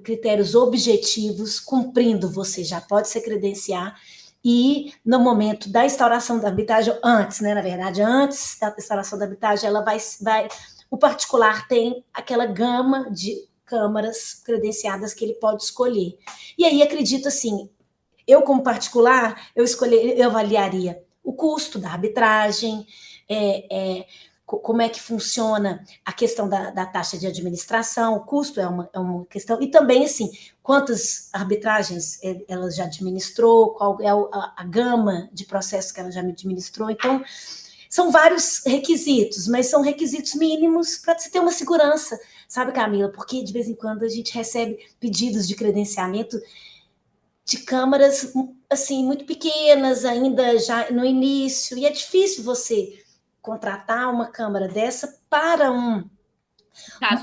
critérios objetivos, cumprindo, você já pode se credenciar, e no momento da instauração da arbitragem, antes, né, na verdade, antes da instauração da arbitragem, ela o particular tem aquela gama de câmaras credenciadas que ele pode escolher. E aí, acredito assim, eu como particular, eu avaliaria o custo da arbitragem, como é que funciona a questão da taxa de administração, o custo é uma questão, e também, assim, quantas arbitragens ela já administrou, qual é a gama de processos que ela já administrou. Então, são vários requisitos, mas são requisitos mínimos para se ter uma segurança, sabe, Camila? Porque, de vez em quando, a gente recebe pedidos de credenciamento de câmaras, assim, muito pequenas, ainda já no início, e é difícil você contratar uma câmara dessa para um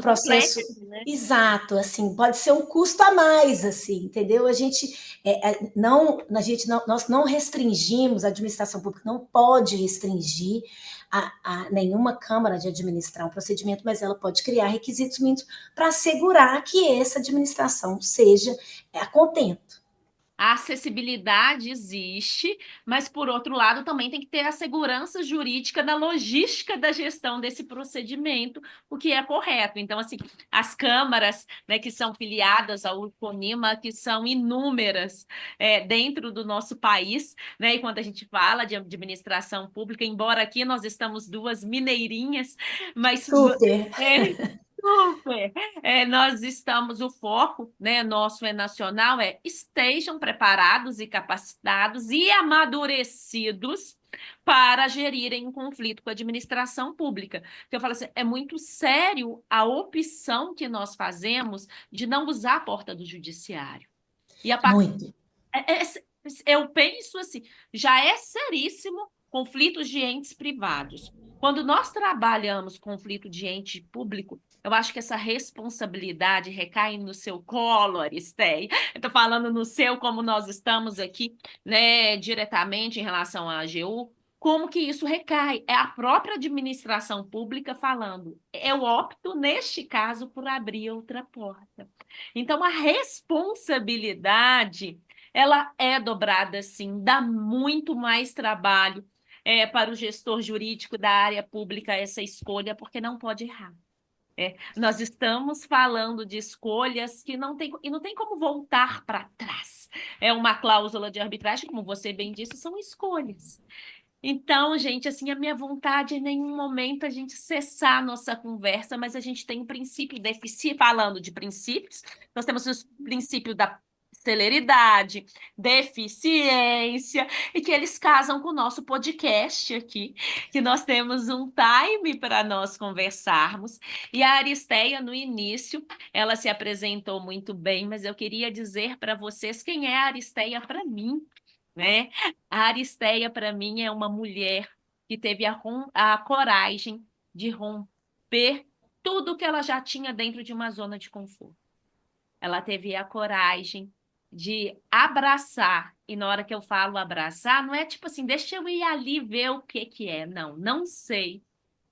processo complexo, né? Exato, assim, pode ser um custo a mais, assim, entendeu? Nós não restringimos, a administração pública não pode restringir a nenhuma Câmara de administrar um procedimento, mas ela pode criar requisitos mínimos para assegurar que essa administração seja a contento. A acessibilidade existe, mas, por outro lado, também tem que ter a segurança jurídica da logística da gestão desse procedimento, o que é correto. Então, assim, as câmaras, né, que são filiadas ao CONIMA, que são inúmeras dentro do nosso país, né, e quando a gente fala de administração pública, embora aqui nós estamos duas mineirinhas, mas... Super! Super! Nós estamos, o foco, né, nosso nacional, estejam preparados e capacitados e amadurecidos para gerirem um conflito com a administração pública. Então, eu falo assim, é muito sério a opção que nós fazemos de não usar a porta do judiciário. E Muito. Eu penso assim, já é seríssimo conflitos de entes privados. Quando nós trabalhamos conflito de ente público, eu acho que essa responsabilidade recai no seu colo, Aristeia. Eu estou falando no seu, como nós estamos aqui, né, diretamente em relação à AGU. Como que isso recai? É a própria administração pública falando. Eu opto, neste caso, por abrir outra porta. Então, a responsabilidade, ela é dobrada, sim, dá muito mais trabalho para o gestor jurídico da área pública essa escolha, porque não pode errar. Nós estamos falando de escolhas que não tem como voltar para trás. É uma cláusula de arbitragem, como você bem disse, são escolhas. Então, gente, assim, a minha vontade em nenhum momento a gente cessar a nossa conversa, mas a gente tem um princípio falando de princípios, nós temos o princípio da celeridade, deficiência, e que eles casam com o nosso podcast aqui, que nós temos um time para nós conversarmos. E a Aristeia, no início, ela se apresentou muito bem, mas eu queria dizer para vocês quem é a Aristeia para mim. né? A Aristeia, para mim, é uma mulher que teve a coragem de romper tudo que ela já tinha dentro de uma zona de conforto. Ela teve a coragem de abraçar, e na hora que eu falo abraçar, não é tipo assim, deixa eu ir ali ver o que que é. Não, não sei.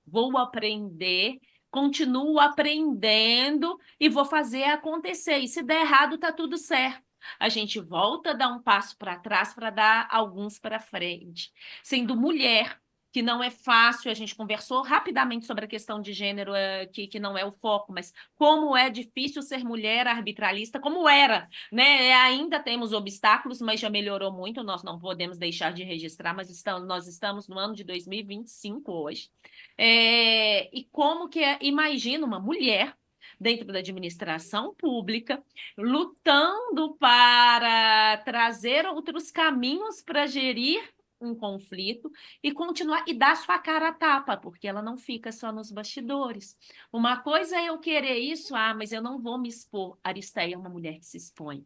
Vou aprender, continuo aprendendo e vou fazer acontecer. E se der errado, tá tudo certo. A gente volta a dar um passo para trás para dar alguns para frente. Sendo mulher, que não é fácil, a gente conversou rapidamente sobre a questão de gênero, que não é o foco, mas como é difícil ser mulher arbitralista, como era, né? Ainda temos obstáculos, mas já melhorou muito, nós não podemos deixar de registrar, mas nós estamos no ano de 2025 hoje. E como que imagina uma mulher dentro da administração pública, lutando para trazer outros caminhos para gerir um conflito e continuar e dar sua cara a tapa, porque ela não fica só nos bastidores. Uma coisa é eu querer isso, mas eu não vou me expor. Aristeia é uma mulher que se expõe.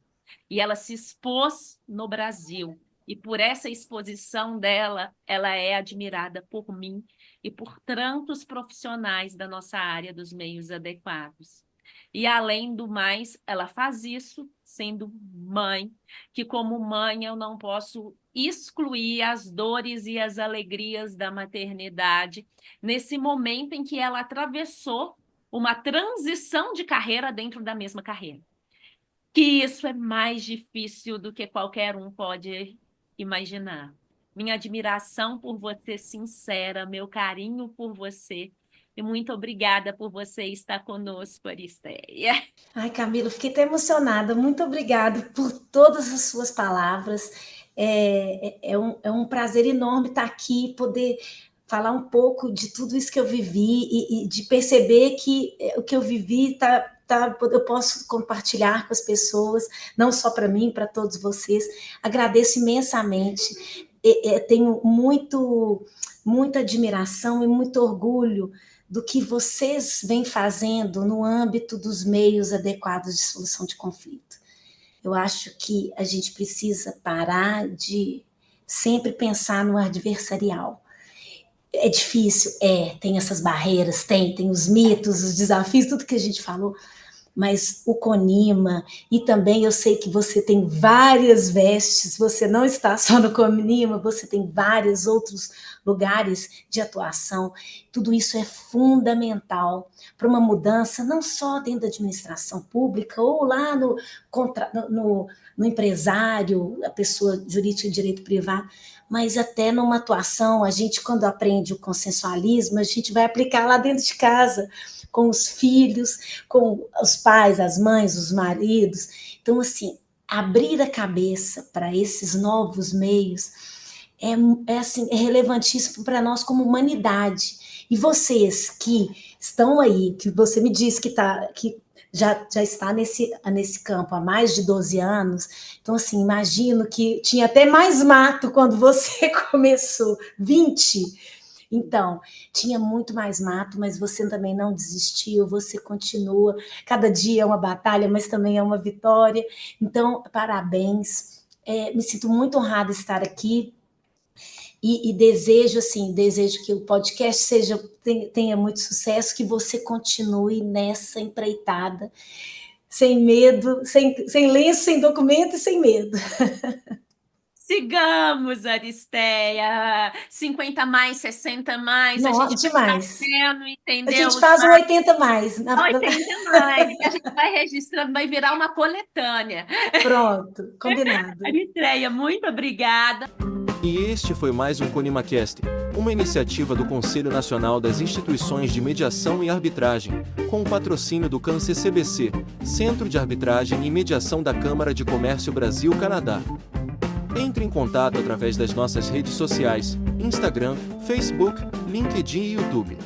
E ela se expôs no Brasil. E por essa exposição dela, ela é admirada por mim e por tantos profissionais da nossa área dos meios adequados. E, além do mais, ela faz isso sendo mãe, que como mãe eu não posso excluir as dores e as alegrias da maternidade nesse momento em que ela atravessou uma transição de carreira dentro da mesma carreira. Que isso é mais difícil do que qualquer um pode imaginar. Minha admiração por você sincera, meu carinho por você. E muito obrigada por você estar conosco, Aristeia. Ai, Camila, fiquei até emocionada. Muito obrigada por todas as suas palavras. É um prazer enorme estar aqui, poder falar um pouco de tudo isso que eu vivi e de perceber que o que eu vivi eu posso compartilhar com as pessoas, não só para mim, para todos vocês. Agradeço imensamente. Tenho muita admiração e muito orgulho do que vocês vêm fazendo no âmbito dos meios adequados de solução de conflito. Eu acho que a gente precisa parar de sempre pensar no adversarial. É difícil? Tem essas barreiras, tem os mitos, os desafios, tudo que a gente falou, mas o CONIMA, e também eu sei que você tem várias vestes, você não está só no CONIMA, você tem vários outros lugares de atuação, tudo isso é fundamental para uma mudança, não só dentro da administração pública, ou lá no empresário, a pessoa jurídica de direito privado, mas até numa atuação, a gente quando aprende o consensualismo, a gente vai aplicar lá dentro de casa, com os filhos, com os pais, as mães, os maridos. Então, assim, abrir a cabeça para esses novos meios é relevantíssimo para nós como humanidade. E vocês que estão aí, que você me disse que já está nesse campo há mais de 12 anos, então, assim, imagino que tinha até mais mato quando você começou, 20. Então, tinha muito mais mato, mas você também não desistiu, você continua. Cada dia é uma batalha, mas também é uma vitória. Então, parabéns. Me sinto muito honrada de estar aqui e desejo que o podcast tenha muito sucesso, que você continue nessa empreitada, sem medo, sem lenço, sem documento e sem medo. Sigamos, Aristeia. 50 mais, 60 mais. Não, a gente demais. Vai fazendo, entendeu? A gente faz um 80 mais. 80 mais. A gente vai registrando, vai virar uma coletânea. Pronto, combinado. Aristeia, muito obrigada. E este foi mais um CONIMAcast, uma iniciativa do Conselho Nacional das Instituições de Mediação e Arbitragem, com o patrocínio do CAN-CCBC, Centro de Arbitragem e Mediação da Câmara de Comércio Brasil-Canadá. Entre em contato através das nossas redes sociais, Instagram, Facebook, LinkedIn e YouTube.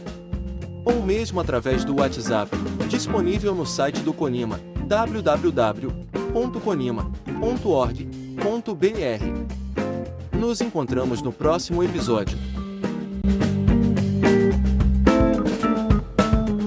Ou mesmo através do WhatsApp, disponível no site do CONIMA, www.conima.org.br. Nos encontramos no próximo episódio.